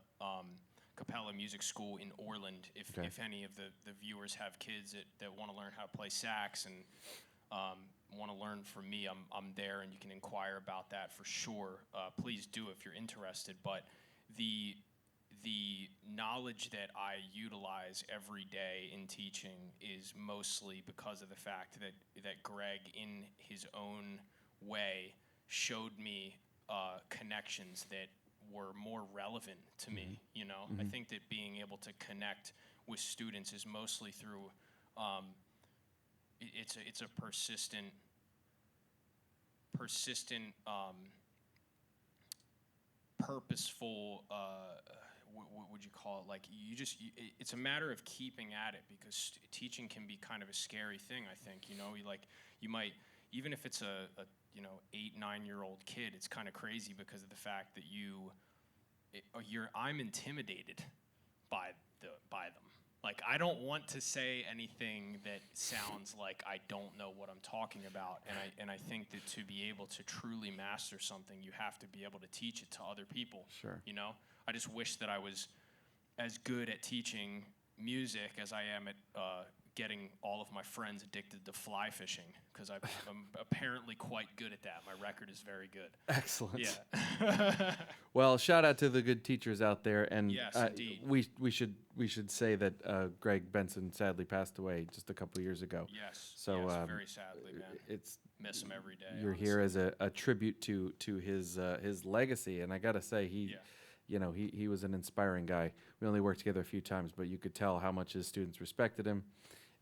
Music School in Orland. If any of the viewers have kids that want to learn how to play sax and want to learn from me, I'm there, and you can inquire about that for sure. Please do if you're interested. But the knowledge that I utilize every day in teaching is mostly because of the fact that Greg, in his own way, showed me connections that were more relevant to me. I think that being able to connect with students is mostly through it's a persistent purposeful what would you call it, like it's a matter of keeping at it, because teaching can be kind of a scary thing. I think you might, even if it's a 8-9-year-old kid, it's kind of crazy because of the fact that I'm intimidated by them. Like, I don't want to say anything that sounds like I don't know what I'm talking about, and I think that to be able to truly master something, you have to be able to teach it to other people. Sure. I just wish that I was as good at teaching music as I am at getting all of my friends addicted to fly fishing, because I'm apparently quite good at that. My record is very good. Excellent. Yeah. Well, shout out to the good teachers out there, and yes, indeed. we should say that Greg Benson sadly passed away just a couple of years ago. Yes. So very sadly, man. Miss him every day. You're honestly. here as a tribute to his legacy, and I gotta say he was an inspiring guy. We only worked together a few times, but you could tell how much his students respected him,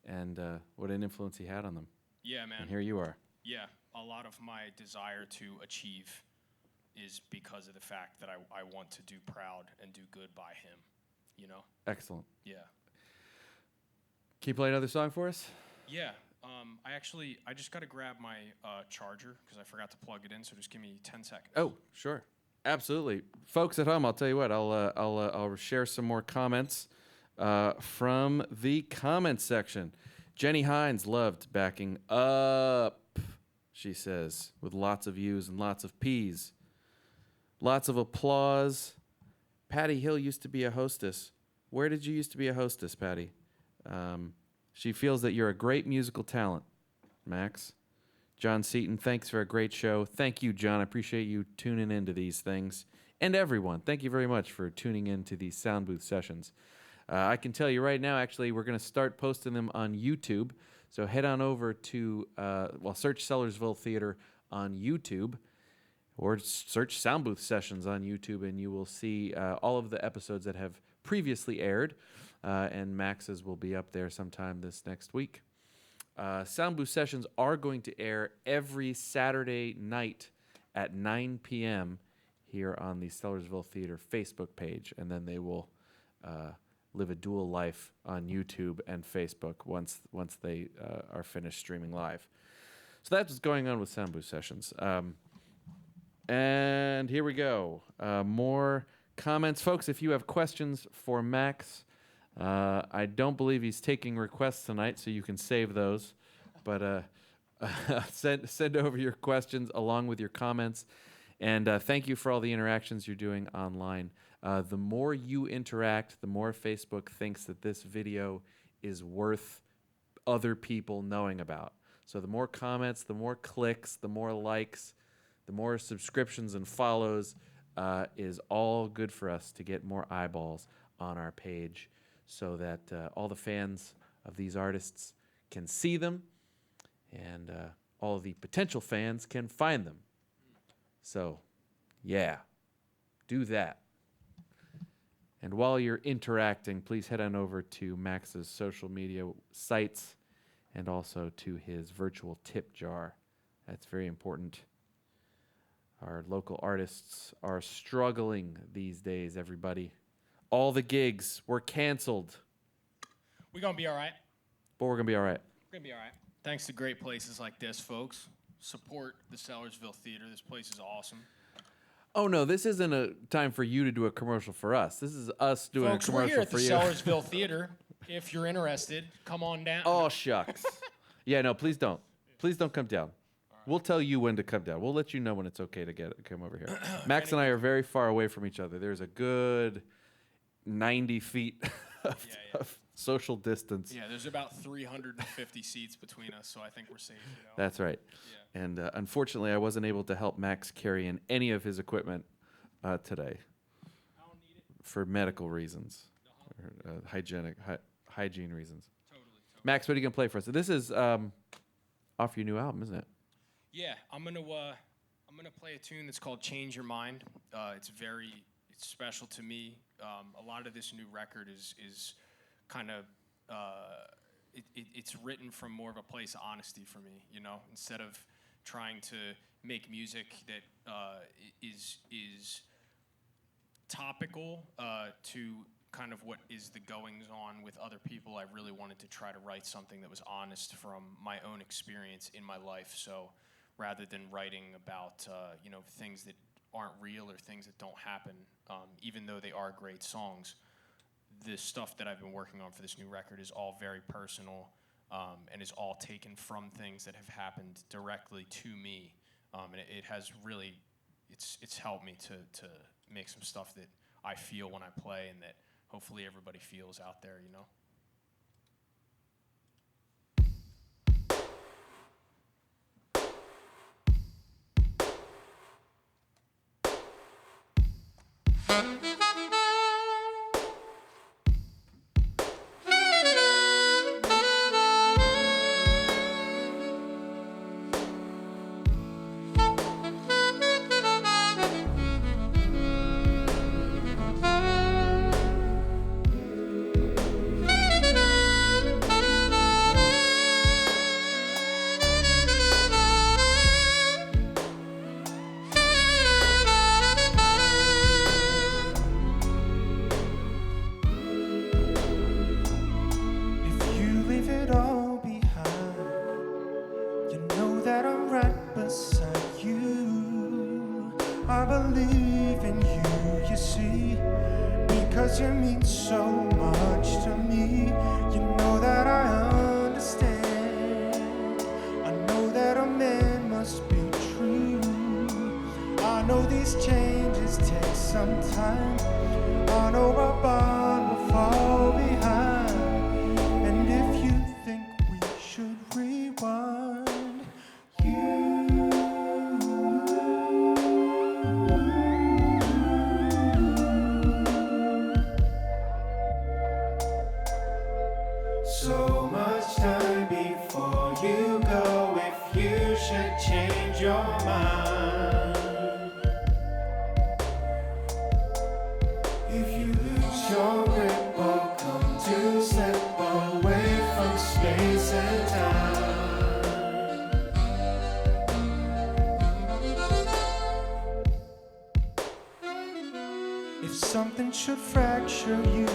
and what an influence he had on them. Yeah, man. And here you are. Yeah, a lot of my desire to achieve is because of the fact that I want to do proud and do good by him, Excellent. Yeah. Can you play another song for us? Yeah. I just got to grab my charger because I forgot to plug it in, so just give me 10 seconds. Oh, sure. Absolutely. Folks at home, I'll tell you what, I'll share some more comments from the comments section. Jenny Hines loved backing up, she says, with lots of U's and lots of P's. Lots of applause. Patty Hill used to be a hostess. Where did you used to be a hostess, Patty? She feels that you're a great musical talent, Max. John Seaton, thanks for a great show. Thank you, John. I appreciate you tuning into these things. And everyone, thank you very much for tuning into these Soundbooth Sessions. I can tell you right now, actually, we're going to start posting them on YouTube. So head on over to, search Sellersville Theater on YouTube, or search Soundbooth Sessions on YouTube, and you will see all of the episodes that have previously aired. And Max's will be up there sometime this next week. Soundbooth Sessions are going to air every Saturday night at 9 p.m. here on the Sellersville Theater Facebook page, and then they will live a dual life on YouTube and Facebook once they are finished streaming live. So that's what's going on with Soundbooth Sessions. And here we go. More comments. Folks, if you have questions for Max, I don't believe he's taking requests tonight, so you can save those. But send over your questions along with your comments. And thank you for all the interactions you're doing online. The more you interact, the more Facebook thinks that this video is worth other people knowing about. So the more comments, the more clicks, the more likes, the more subscriptions and follows is all good for us to get more eyeballs on our page, so that all the fans of these artists can see them and all the potential fans can find them. So, yeah, do that. And while you're interacting, please head on over to Max's social media sites and also to his virtual tip jar. That's very important. Our local artists are struggling these days, everybody. All the gigs were canceled. We're going to be all right. But we're going to be all right. We're going to be all right. Thanks to great places like this, folks. Support the Sellersville Theater. This place is awesome. Oh, no, this isn't a time for you to do a commercial for us. This is us doing Folks, a commercial we're here at for the you. Sellersville Theater. If you're interested, come on down. Oh, shucks. Yeah, no, please don't. Please don't come down. We'll tell you when to come down. We'll let you know when it's okay to come over here. Max and I are very far away from each other. There's a good 90 feet of social distance. Yeah, there's about 350 seats between us, so I think we're safe. You know? That's right. Yeah. And unfortunately, I wasn't able to help Max carry in any of his equipment today I don't need it. for medical reasons, Uh-huh. or, hygiene reasons. Totally. Max, what are you going to play for us? This is off your new album, isn't it? Yeah, I'm gonna play a tune that's called "Change Your Mind." It's special to me. A lot of this new record is kind of it's written from more of a place of honesty for me. You know, instead of trying to make music that is topical to kind of what is the goings on with other people. I really wanted to try to write something that was honest from my own experience in my life. So rather than writing about things that aren't real or things that don't happen, even though they are great songs, the stuff that I've been working on for this new record is all very personal and is all taken from things that have happened directly to me. And it has really, it's helped me to make some stuff that I feel when I play and that hopefully everybody feels out there, you know? You mean so much to me. You know that I understand. I know that a man must be true. I know these changes take some time. I know our bond will fall behind. And if you think we should rewind, so much time before you go, if you should change your mind. If you lose your grip or come to step away from space and time. If something should fracture you,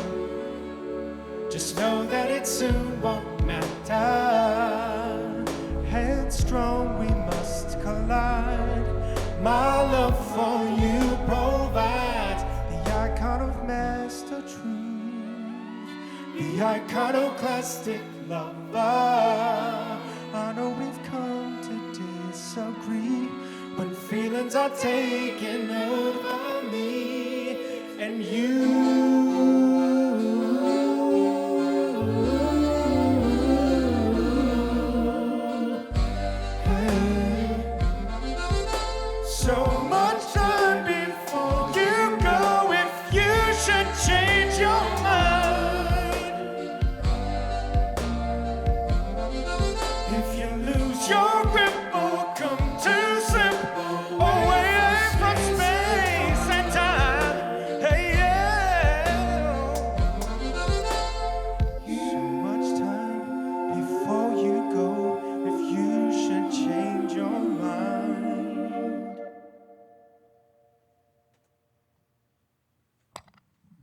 just know that it soon won't matter. Headstrong we must collide. My love for you provides the icon of master truth, the iconoclastic lover. I know we've come to disagree when feelings are taken over me and you. So much time before you go, if you should change your mind. If you lose your grip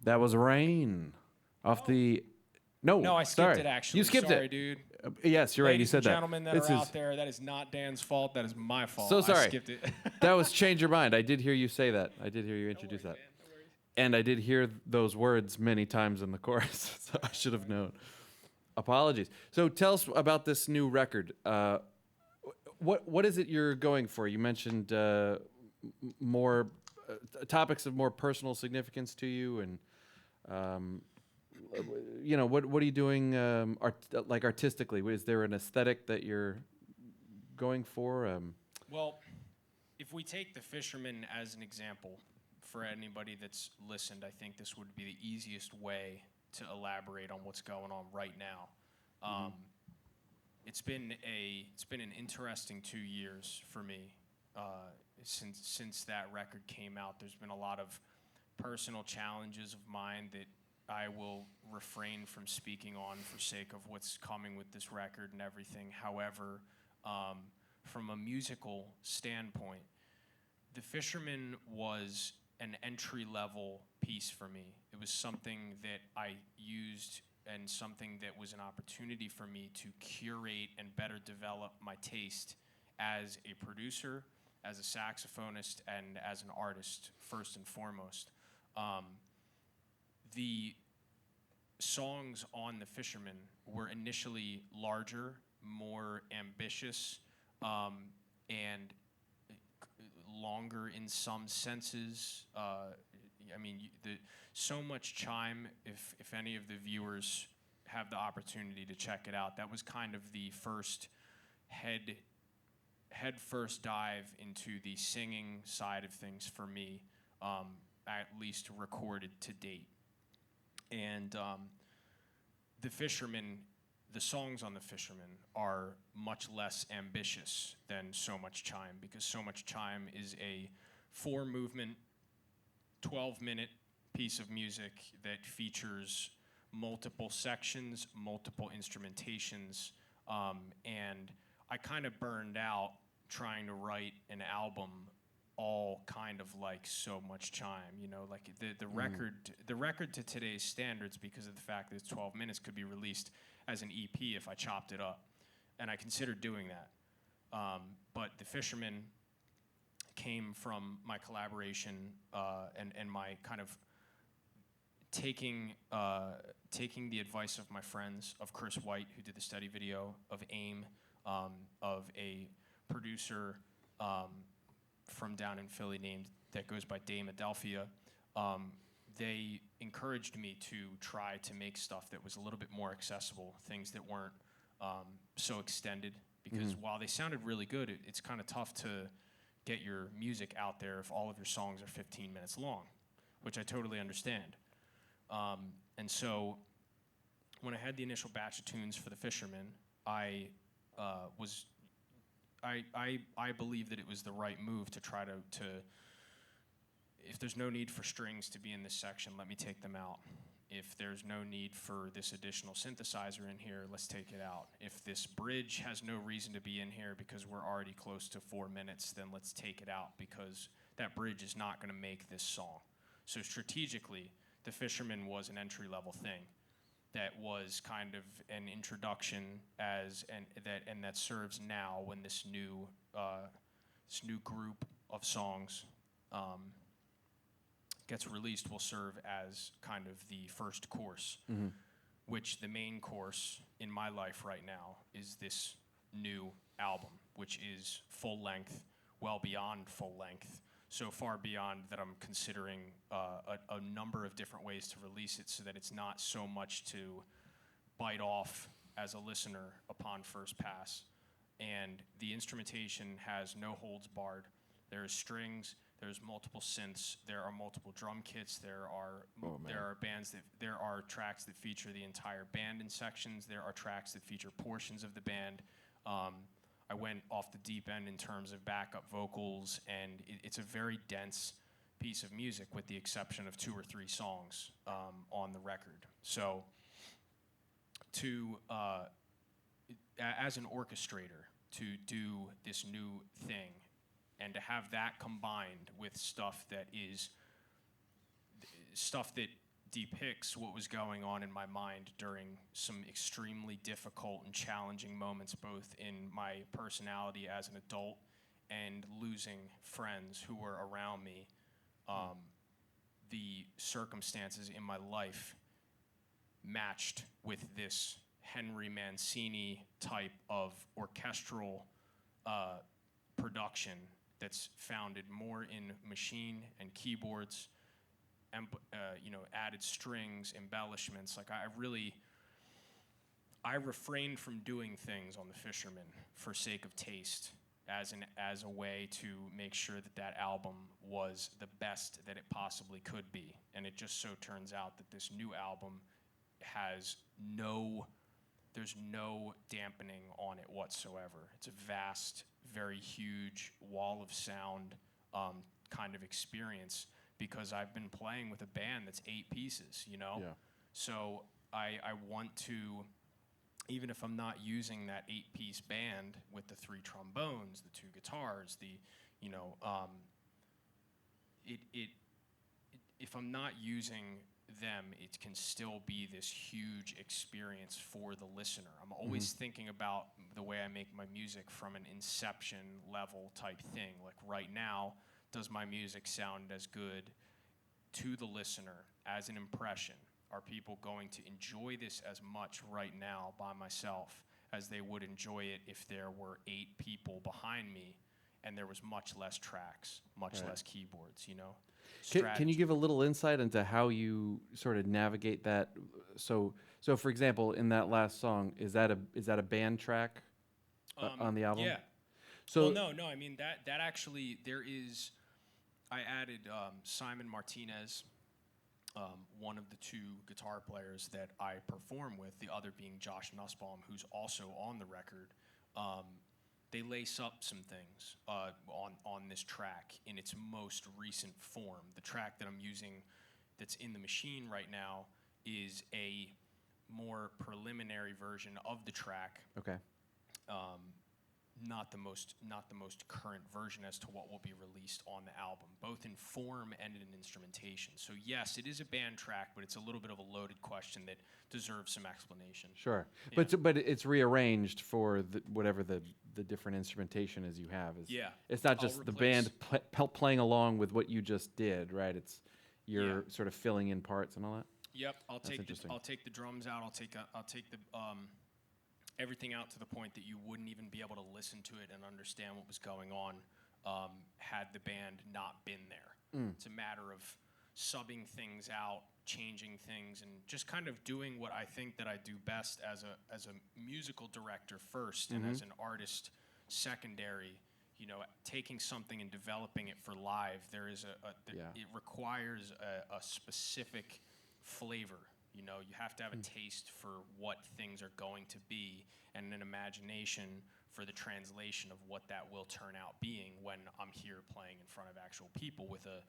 That was Rain off the. No, I skipped sorry. it actually. You skipped Sorry, it. dude. Yes, you're right. You Ladies said and that. gentlemen that This are is- out there, that is not Dan's fault. That is my fault. So sorry. I skipped it. That was Change Your Mind. I did hear you say that. I did hear you introduce that. And I did hear those words many times in the chorus, so I should have known. Apologies. So tell us about this new record. What is it you're going for? You mentioned more topics of more personal significance to you, and what are you doing artistically? Is there an aesthetic that you're going for? Well, if we take The Fisherman as an example, for anybody that's listened, I think this would be the easiest way to elaborate on what's going on right now. It's been an interesting 2 years for me since that record came out. There's been a lot of personal challenges of mine that I will refrain from speaking on for sake of what's coming with this record and everything. However, from a musical standpoint, The Fisherman was an entry-level piece for me. It was something that I used and something that was an opportunity for me to curate and better develop my taste as a producer, as a saxophonist, and as an artist, first and foremost. The songs on The Fisherman were initially larger, more ambitious, and longer in some senses. So much chime. If any of the viewers have the opportunity to check it out, that was kind of the first head first dive into the singing side of things for me, at least recorded to date. And The Fisherman, the songs on The Fisherman are much less ambitious than So Much Chime, because So Much Chime is a 4-movement, 12-minute piece of music that features multiple sections, multiple instrumentations, and I kind of burned out trying to write an album all kind of like So Much Chime, like the record to today's standards, because of the fact that it's 12 minutes, could be released as an EP if I chopped it up, and I considered doing that. But The Fisherman came from my collaboration and my kind of taking the advice of my friends, of Chris White, who did the study video, of AIM, of a producer from down in Philly that goes by Philadelphia. They encouraged me to try to make stuff that was a little bit more accessible, things that weren't so extended, because while they sounded really good, it's kind of tough to get your music out there if all of your songs are 15 minutes long, which I totally understand. And so when I had the initial batch of tunes for The Fisherman, I believe that it was the right move to try to if there's no need for strings to be in this section, let me take them out. If there's no need for this additional synthesizer in here, let's take it out. If this bridge has no reason to be in here because we're already close to 4 minutes, then let's take it out, because that bridge is not going to make this song. So strategically, The Fisherman was an entry-level thing that was kind of an introduction and that serves now, when this new group of songs gets released, will serve as kind of the first course, which the main course in my life right now is this new album, which is full length, well beyond full length, so far beyond that I'm considering a number of different ways to release it, so that it's not so much to bite off as a listener upon first pass. And the instrumentation has no holds barred. There's strings, there's multiple synths, there are multiple drum kits, there are tracks that feature the entire band in sections, there are tracks that feature portions of the band. I went off the deep end in terms of backup vocals, and it's a very dense piece of music, with the exception of 2 or 3 songs on the record. So as an orchestrator, to do this new thing and to have that combined with stuff that depicts what was going on in my mind during some extremely difficult and challenging moments, both in my personality as an adult and losing friends who were around me. The circumstances in my life matched with this Henry Mancini type of orchestral production that's founded more in machine and keyboards, and added strings, embellishments. Like I refrained from doing things on The Fisherman for sake of taste, as a way to make sure that album was the best that it possibly could be. And it just so turns out that this new album there's no dampening on it whatsoever. It's a vast, very huge wall of sound kind of experience, because I've been playing with a band that's 8 pieces, Yeah. So I want to, even if I'm not using that 8-piece band with the 3 trombones, the 2 guitars, if I'm not using them, it can still be this huge experience for the listener. I'm always thinking about the way I make my music from an Inception level type thing. Like right now, does my music sound as good to the listener as an impression? Are people going to enjoy this as much right now by myself as they would enjoy it if there were 8 people behind me and there was much less tracks, much less keyboards, Can you give a little insight into how you sort of navigate that? So for example, in that last song, is that a band track on the album? Yeah. So no. I mean that actually there is. I added Simon Martinez, one of the 2 guitar players that I perform with, the other being Josh Nussbaum, who's also on the record. They lace up some things on this track in its most recent form. The track that I'm using that's in the machine right now is a more preliminary version of the track. Okay. Not the most current version as to what will be released on the album, both in form and in instrumentation. So yes, it is a band track, but it's a little bit of a loaded question that deserves some explanation. Sure, Yeah. but it's rearranged for whatever the different instrumentation is you have. It's not just the band playing along with what you just did, right? It's you're sort of filling in parts and all that. Yep, I'll take the drums out. I'll take the everything out to the point that you wouldn't even be able to listen to it and understand what was going on had the band not been there. It's a matter of subbing things out, changing things, and just kind of doing what I think that I do best as a musical director first and as an artist secondary. Taking something and developing it for live, there is it requires a specific flavor. You have to have a taste for what things are going to be and an imagination for the translation of what that will turn out being when I'm here playing in front of actual people with a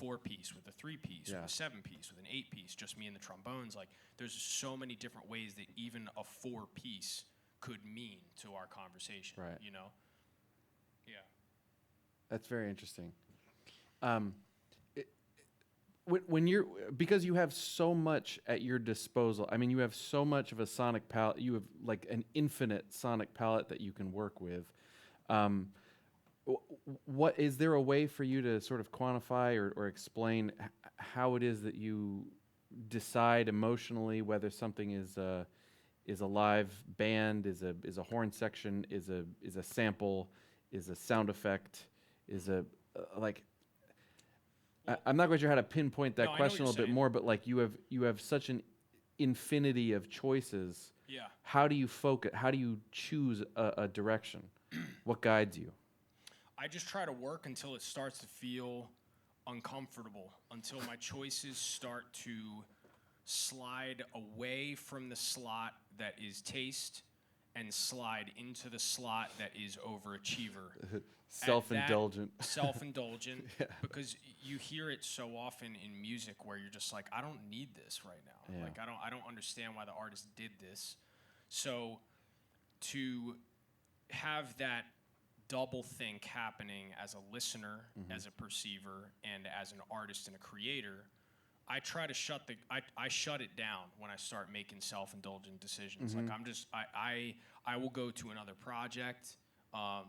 4-piece, with a 3-piece, with a 7-piece, with an 8-piece, just me and the trombones. Like, there's so many different ways that even a 4-piece could mean to our conversation, right. Yeah. That's very interesting. Because you have so much at your disposal. I mean, you have so much of a sonic palette. You have like an infinite sonic palette that you can work with. What is there a way for you to sort of quantify or explain how it is that you decide emotionally whether something is a live band, is a horn section, is a sample, is a sound effect, is a like. I'm not quite sure how to pinpoint that question a little bit more, but like you have such an infinity of choices. Yeah. How do you focus? How do you choose a direction? What guides you? I just try to work until it starts to feel uncomfortable, until my choices start to slide away from the slot that is taste and slide into the slot that is overachiever. Self-indulgent. Self-indulgent, Yeah. because you hear it so often in music where you're just like, I don't need this right now. Yeah. Like, I don't understand why the artist did this. So to have that double think happening as a listener, as a perceiver, and as an artist and a creator, I try to I shut it down when I start making self-indulgent decisions. Like I will go to another project. I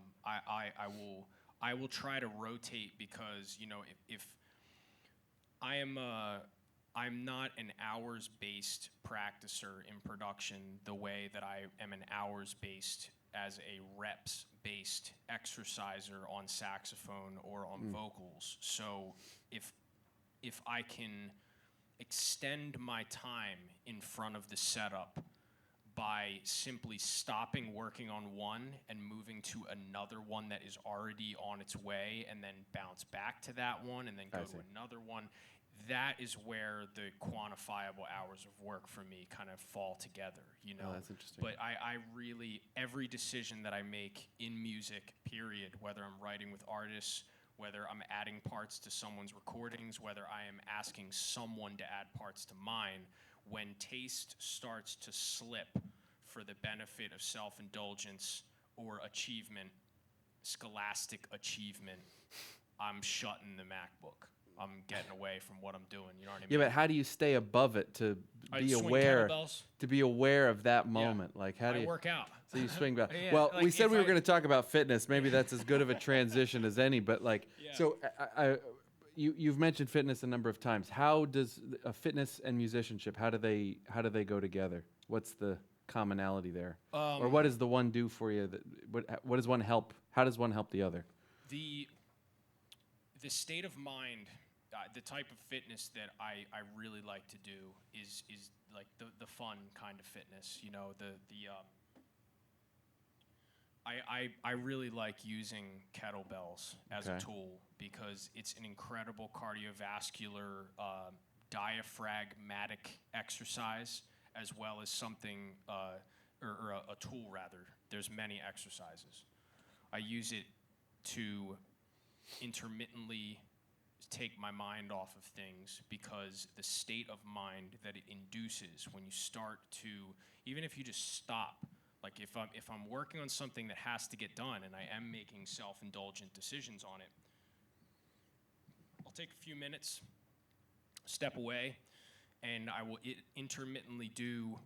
will try to rotate because, you know, if I'm not an hours-based practicer in production the way that I am an hours-based as a reps-based exerciser on saxophone or on vocals. So if I can extend my time in front of the setup by simply stopping working on one and moving to another one that is already on its way, and then bounce back to that one and then go to another one, that is where the quantifiable hours of work for me kind of fall together, you know. Oh, that's interesting. But I really, every decision that I make in music, period, whether I'm writing with artists, whether I'm adding parts to someone's recordings, whether I am asking someone to add parts to mine, when taste starts to slip for the benefit of self-indulgence or achievement, scholastic achievement, I'm shutting the MacBook. I'm getting away from what I'm doing. You know what I mean? Yeah, but how do you stay above it to be swing aware? kettlebells. To be aware of that moment, like how do I you work out. So you swing back. Yeah, Well, like we said if we were I- going to talk about fitness. Maybe that's as good of a transition as any. But like, Yeah. so you've mentioned fitness a number of times. How does fitness and musicianship? How do they go together? What's the commonality there? Or what does the one do for you? What does one help? How does one help the other? The state of mind, the type of fitness that I really like to do is like the fun kind of fitness. You know, I really like using kettlebells as a tool because it's an incredible cardiovascular, diaphragmatic exercise, as well as something, or a tool rather. There's many exercises. I use it to intermittently take my mind off of things because the state of mind that it induces when you start to, even if you just stop, like if I'm working on something that has to get done and I am making self-indulgent decisions on it, I'll take a few minutes, step away, and I will intermittently do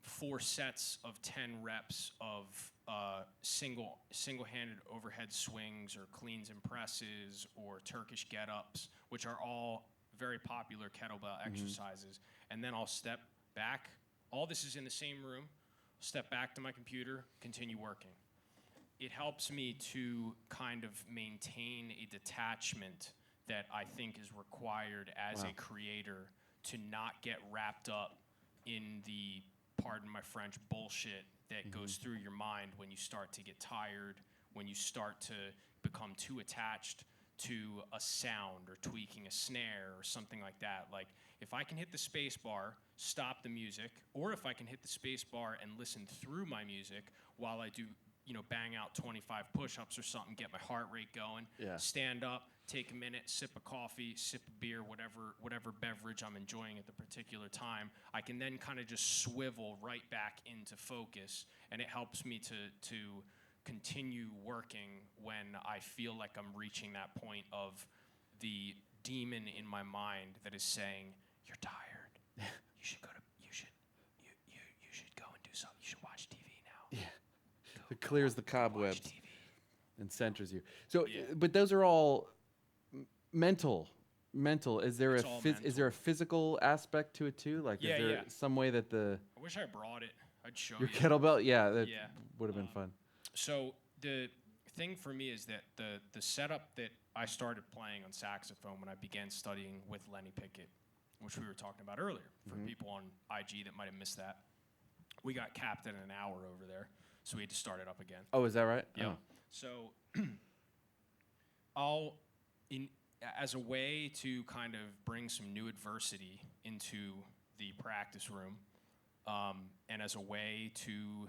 4 sets of 10 reps of single-handed overhead swings or cleans and presses or Turkish get-ups, which are all very popular kettlebell exercises. And then I'll step back. All this is in the same room. Step back to my computer, continue working. It helps me to kind of maintain a detachment that I think is required as a creator to not get wrapped up in the, pardon my French, bullshit that goes through your mind when you start to get tired, when you start to become too attached to a sound or tweaking a snare or something like that. Like, if I can hit the space bar, stop the music, or if I can hit the space bar and listen through my music while I do, you know, bang out 25 push-ups or something, get my heart rate going, stand up, take a minute, sip a coffee, sip a beer, whatever beverage I'm enjoying at the particular time, I can then kind of just swivel right back into focus, and it helps me to continue working when I feel like I'm reaching that point of the demon in my mind that is saying, "You're tired. You should go and do something. You should watch TV now." Yeah. It clears the cobwebs Watch TV. and centers you. So, but those are all mental. Is there It's all is there a physical aspect to it too? Like, is there some way that I wish I brought it. I'd show your you. kettlebell? Yeah, that would have been fun. So the thing for me is that the setup that I started playing on saxophone when I began studying with Lenny Pickett, which we were talking about earlier, for people on IG that might have missed that, we got capped at an hour over there, so we had to start it up again. Oh, is that right? Yeah. Oh. So as a way to kind of bring some new adversity into the practice room, and as a way to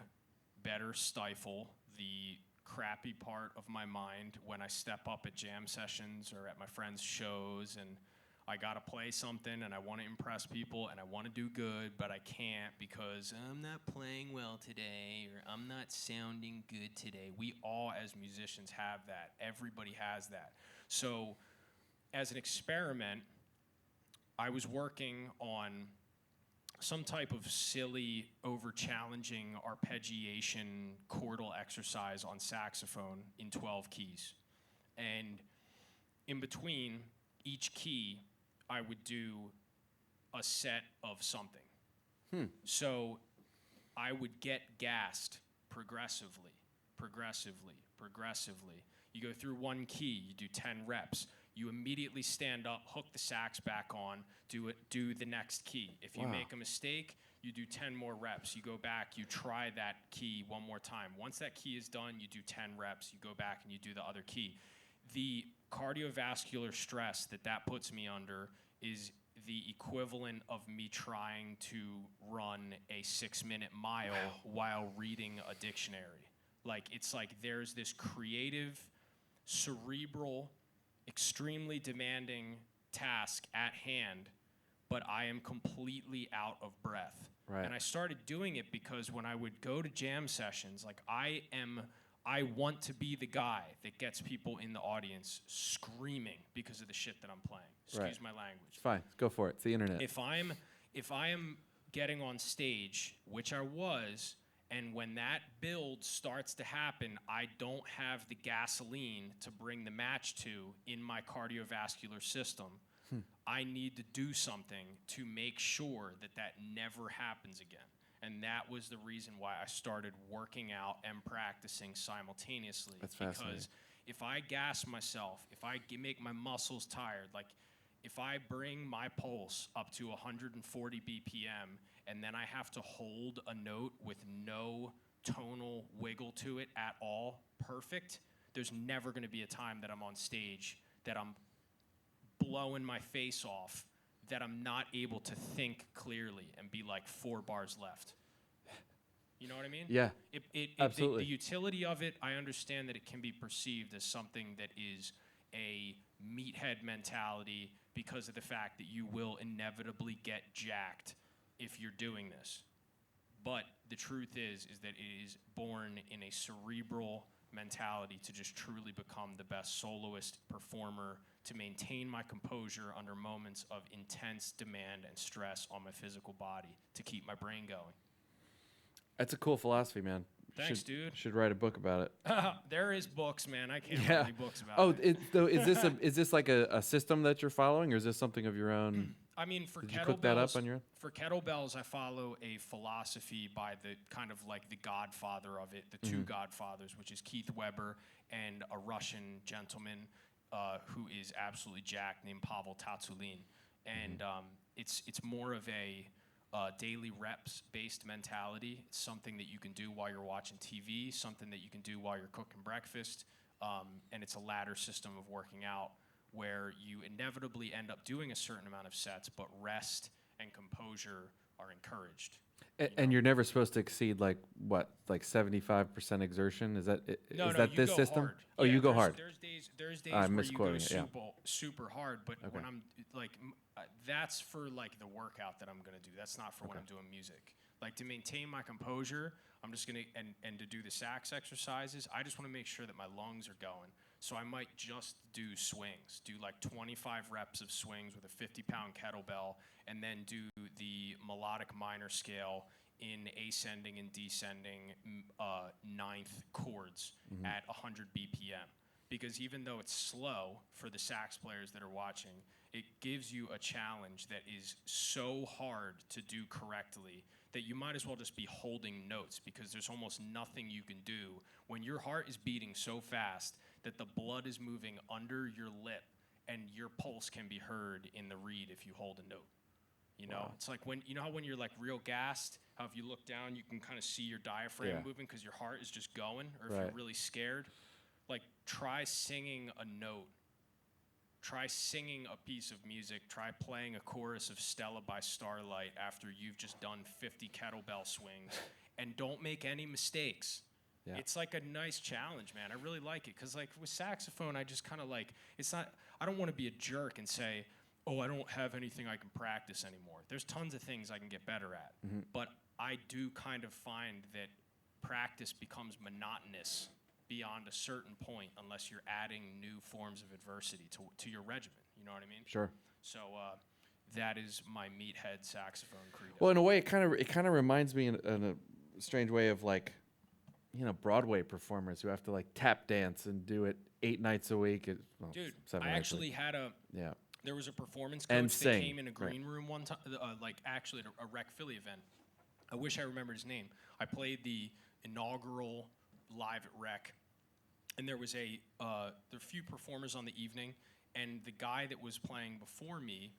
better stifle the crappy part of my mind when I step up at jam sessions or at my friends' shows and I gotta play something and I want to impress people and I want to do good, but I can't because I'm not playing well today or I'm not sounding good today. We all as musicians have that. Everybody has that. So as an experiment, I was working on some type of silly, over-challenging arpeggiation chordal exercise on saxophone in 12 keys. And in between each key, I would do a set of something. So I would get gassed progressively. You go through one key, you do 10 reps. You immediately stand up, hook the sax back on, do the next key. If you make a mistake, you do 10 more reps. You go back, you try that key one more time. Once that key is done, you do 10 reps. You go back and you do the other key. The cardiovascular stress that puts me under is the equivalent of me trying to run a 6-minute mile while reading a dictionary. Like, it's like there's this creative, cerebral, extremely demanding task at hand, but I am completely out of breath. Right. And I started doing it because when I would go to jam sessions, like I want to be the guy that gets people in the audience screaming because of the shit that I'm playing. Excuse my language. It's fine. Go for it. It's the internet. If I am getting on stage, which I was, and when that build starts to happen, I don't have the gasoline to bring the match to in my cardiovascular system. I need to do something to make sure that never happens again. And that was the reason why I started working out and practicing simultaneously. That's fascinating. Because if I gas myself, if I make my muscles tired, like if I bring my pulse up to 140 BPM and then I have to hold a note with no tonal wiggle to it at all, perfect, there's never going to be a time that I'm on stage that I'm blowing my face off, that I'm not able to think clearly and be like 4 bars left. You know what I mean? Yeah, absolutely. The utility of it, I understand that it can be perceived as something that is a meathead mentality because of the fact that you will inevitably get jacked if you're doing this. But the truth is that it is born in a cerebral mentality to just truly become the best soloist, performer, to maintain my composure under moments of intense demand and stress on my physical body, to keep my brain going. That's a cool philosophy, man. Thanks, dude. Should write a book about it. There is books, man. I can't write any books about it. Is this like a system that you're following, or is this something of your own? I mean, for Did you cook that up on your own? For kettlebells, I follow a philosophy by the kind of like the godfather of it, the two godfathers, which is Keith Weber and a Russian gentleman who is absolutely jacked named Pavel Tatsulin. And it's more of a daily reps-based mentality. It's something that you can do while you're watching TV, something that you can do while you're cooking breakfast, and it's a ladder system of working out where you inevitably end up doing a certain amount of sets, but rest and composure are encouraged. And you're never supposed to exceed like 75% exertion? Is that this system? Hard. Oh, yeah, you go hard. There's days I'm where you go misquoting super hard, but when I'm like, that's for like the workout that I'm gonna do. That's not for when I'm doing music. Like to maintain my composure, I'm just gonna and to do the sax exercises. I just want to make sure that my lungs are going. So I might just do swings, do like 25 reps of swings with a 50-pound kettlebell, and then do the melodic minor scale in ascending and descending ninth chords at 100 BPM. Because even though it's slow for the sax players that are watching, it gives you a challenge that is so hard to do correctly that you might as well just be holding notes, because there's almost nothing you can do when your heart is beating so fast that the blood is moving under your lip and your pulse can be heard in the reed if you hold a note. You know, it's like when how when you're like real gassed, how if you look down you can kind of see your diaphragm moving because your heart is just going, or if you're really scared, like try singing a note. Try singing a piece of music. Try playing a chorus of Stella by Starlight after you've just done 50 kettlebell swings, and don't make any mistakes. Yeah. It's like a nice challenge, man. I really like it because, like, with saxophone, I just kind of like, it's not, I don't want to be a jerk and say, oh, I don't have anything I can practice anymore. There's tons of things I can get better at. But I do kind of find that practice becomes monotonous beyond a certain point unless you're adding new forms of adversity to your regimen. You know what I mean? Sure. So that is my meathead saxophone credo. Well, in a way, it kind of reminds me in a strange way of like, Broadway performers who have to like tap dance and do it 8 nights a week. Dude, 7 I nights actually a week. had Yeah. there was a performance And coach that sing, came in a right. green room one time, like actually at a Rec Philly event. I wish I remembered his name. I played the inaugural Live at Rec, and there was there were a few performers on the evening, and the guy that was playing before me,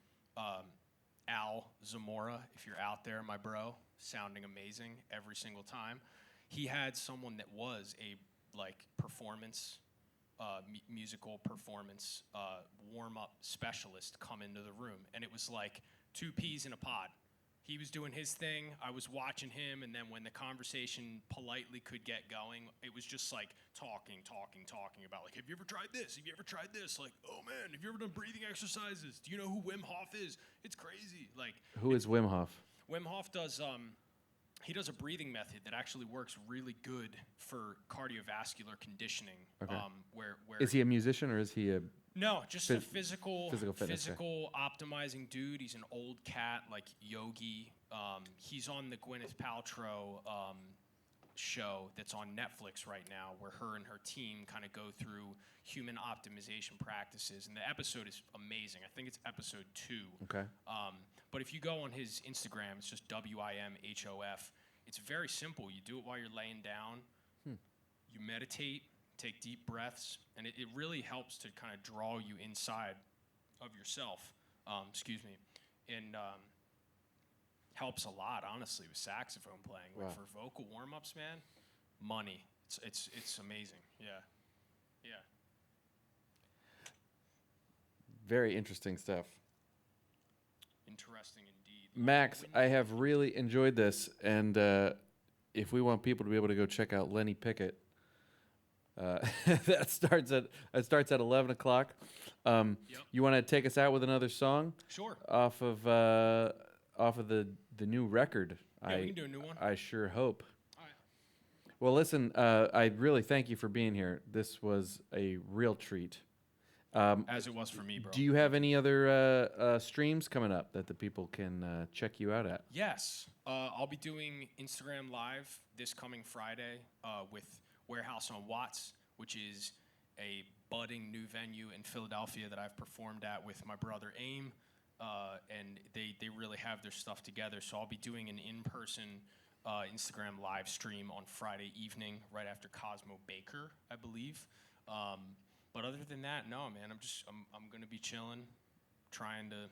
Al Zamora, if you're out there, my bro, sounding amazing every single time. He had someone that was a performance, musical performance warm-up specialist come into the room, and it was like 2 peas in a pod. He was doing his thing, I was watching him, and then when the conversation politely could get going, it was just like talking about like, have you ever tried this? Have you ever tried this? Like, oh man, have you ever done breathing exercises? Do you know who Wim Hof is? It's crazy. Like, Who is Wim Hof? Wim Hof does he does a breathing method that actually works really good for cardiovascular conditioning. Okay. Where Is he a musician or is he a... No, just a physical fitness, optimizing dude. He's an old cat, like yogi. He's on the Gwyneth Paltrow show that's on Netflix right now, where her and her team kind of go through human optimization practices, and the episode is amazing. I think it's episode 2. Okay. But if you go on his Instagram, it's just WIMHOF. It's very simple. You do it while you're laying down. You meditate, take deep breaths, and it really helps to kind of draw you inside of yourself. And helps a lot, honestly, with saxophone playing. Like, wow. for vocal warm-ups, man, money. It's amazing. Yeah. Very interesting stuff. Interesting indeed. Max, I have really enjoyed this, and if we want people to be able to go check out Lenny Pickett, that starts at 11 o'clock. Yep. You want to take us out with another song? Sure. Off of the new record. Yeah, we can do a new one. I sure hope. All right. Well, listen, I really thank you for being here. This was a real treat. As it was for me, bro. Do you have any other streams coming up that the people can check you out at? Yes. I'll be doing Instagram Live this coming Friday with Warehouse on Watts, which is a budding new venue in Philadelphia that I've performed at with my brother Aim, and they really have their stuff together. So I'll be doing an in-person Instagram live stream on Friday evening right after Cosmo Baker, I believe. But other than that, no, man. I'm gonna be chilling, trying to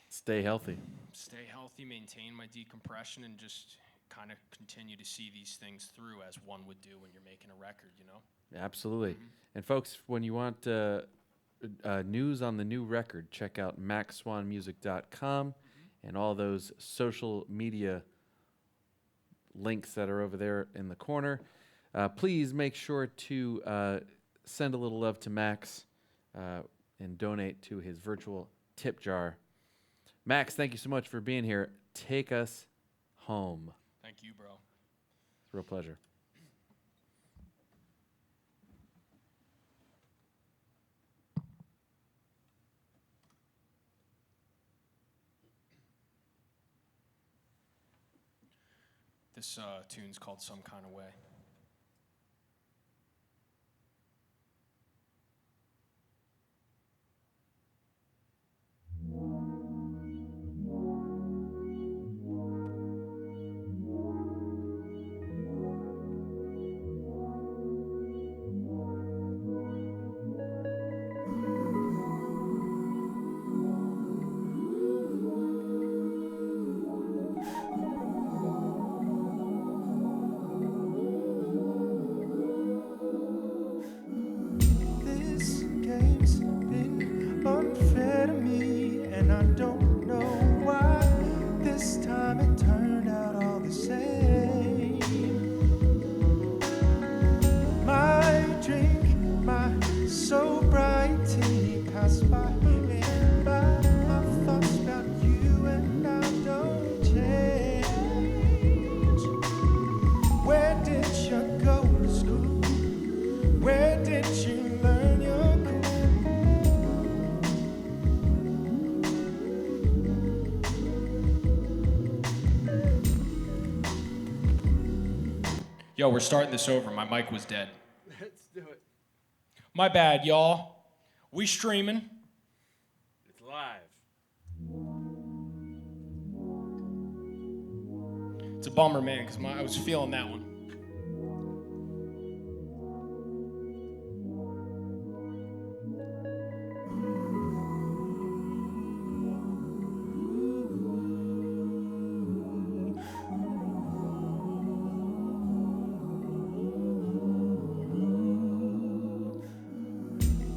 Stay healthy. maintain my decompression, and just kind of continue to see these things through as one would do when you're making a record, you know? Absolutely. And folks, when you want news on the new record, check out maxswanmusic.com and all those social media links that are over there in the corner. Please make sure to send a little love to Max and donate to his virtual tip jar. Max, thank you so much for being here. Take us home. Thank you, bro. It's a real pleasure. This tune's called Some Kind of Way. This game's been unfair to me, and I don't know why. This time it turned out all the same. My drink, my sobriety passed by, and by my thoughts about you, and I don't change. Where did you go to school? Where did you learn your cool? Yo, we're starting this over. My mic was dead. Let's do it. My bad, y'all. We streaming. It's live. It's a bummer, man, because I was feeling that one.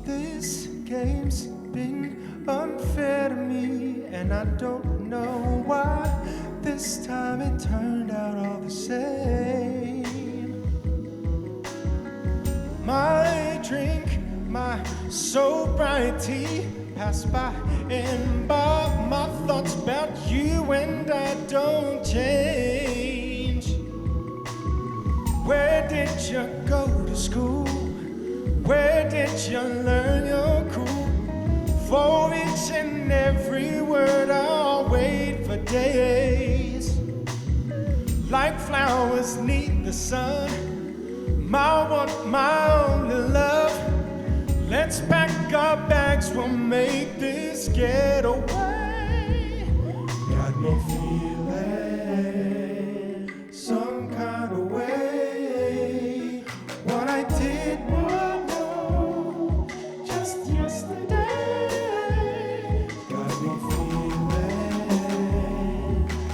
This game's been unfair to me, and I don't know why. This time it turned out all the same. My drink, my sobriety passed by and by. My thoughts about you and I don't change. Where did you go to school? Where did you learn your cool? For each and every word I'll wait for days. Like flowers need the sun, my one, my only love. Let's pack our bags, we'll make this getaway. Got me feeling some kind of way. What I did not know just yesterday. Got me feeling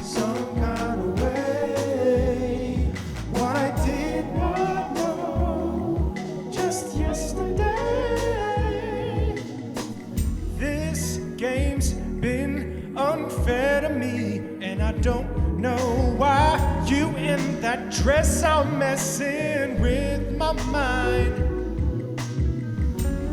some kind of way. What I did not know just yesterday. This game's been unfair to me, and I don't know why. You in that dress are messing with my mind.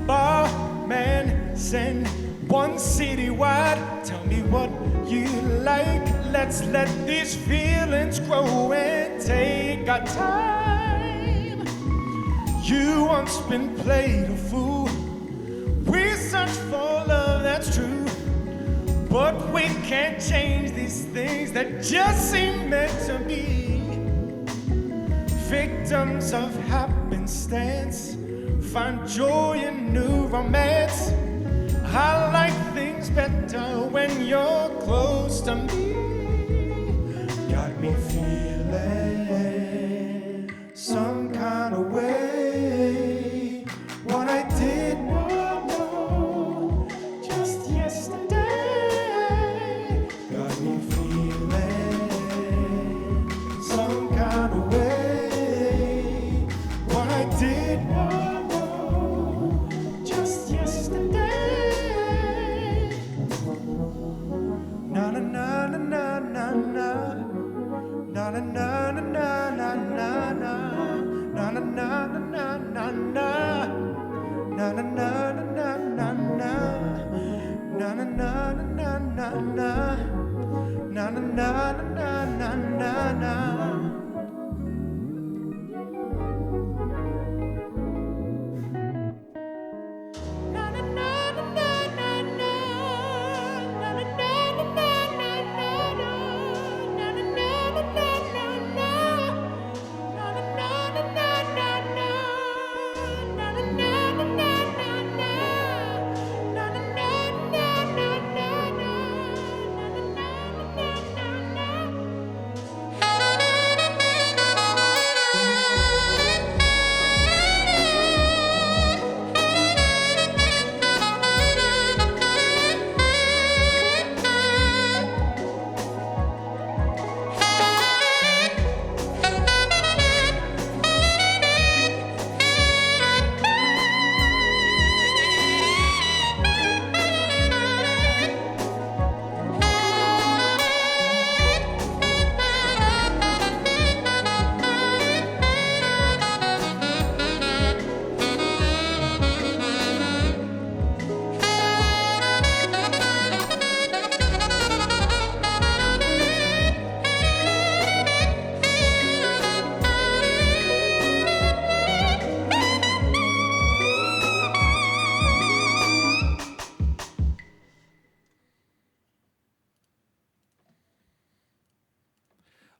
Barman, send one citywide. Tell me what you like. Let's let these feelings grow and take our time. You once been played a fool. We search for love that's true, but we can't change these things that just seem meant to be. Victims of happenstance find joy in new romance. I like things better when you're close to me. Got me feeling some kind of way. What I did not know just yesterday. Got me feeling some kind of way. What I did not know just yesterday. Na na na na na na na. Na na na na na na na na. Na na na na na na na. Na na na na na na na. Na na na na na na na. Na na na na na na na.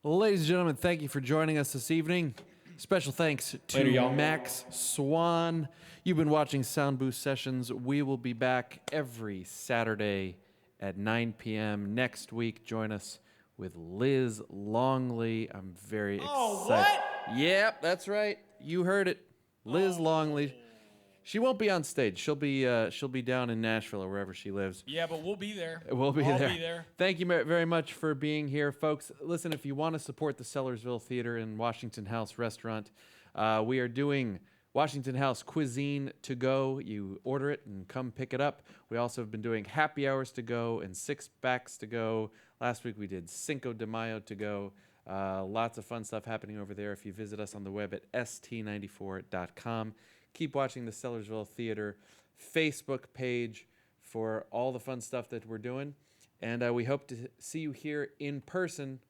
Ladies and gentlemen, thank you for joining us this evening. Special thanks to Later, y'all. Max Swan. You've been watching Soundbooth Sessions. We will be back every Saturday at 9 p.m. next week. Join us with Liz Longley. I'm very excited. what? Yep, that's right. You heard it. Liz Longley. She won't be on stage. She'll be down in Nashville or wherever she lives. Yeah, but we'll be there. We'll be I'll there. be there. Thank you very much for being here, folks. Listen, if you want to support the Sellersville Theater and Washington House Restaurant, we are doing Washington House cuisine to go. You order it and come pick it up. We also have been doing happy hours to go and six packs to go. Last week we did Cinco de Mayo to go. Lots of fun stuff happening over there if you visit us on the web at st94.com. Keep watching the Sellersville Theater Facebook page for all the fun stuff that we're doing. And we hope to see you here in person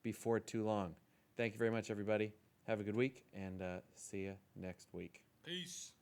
before too long. Thank you very much, everybody. Have a good week, and see you next week. Peace.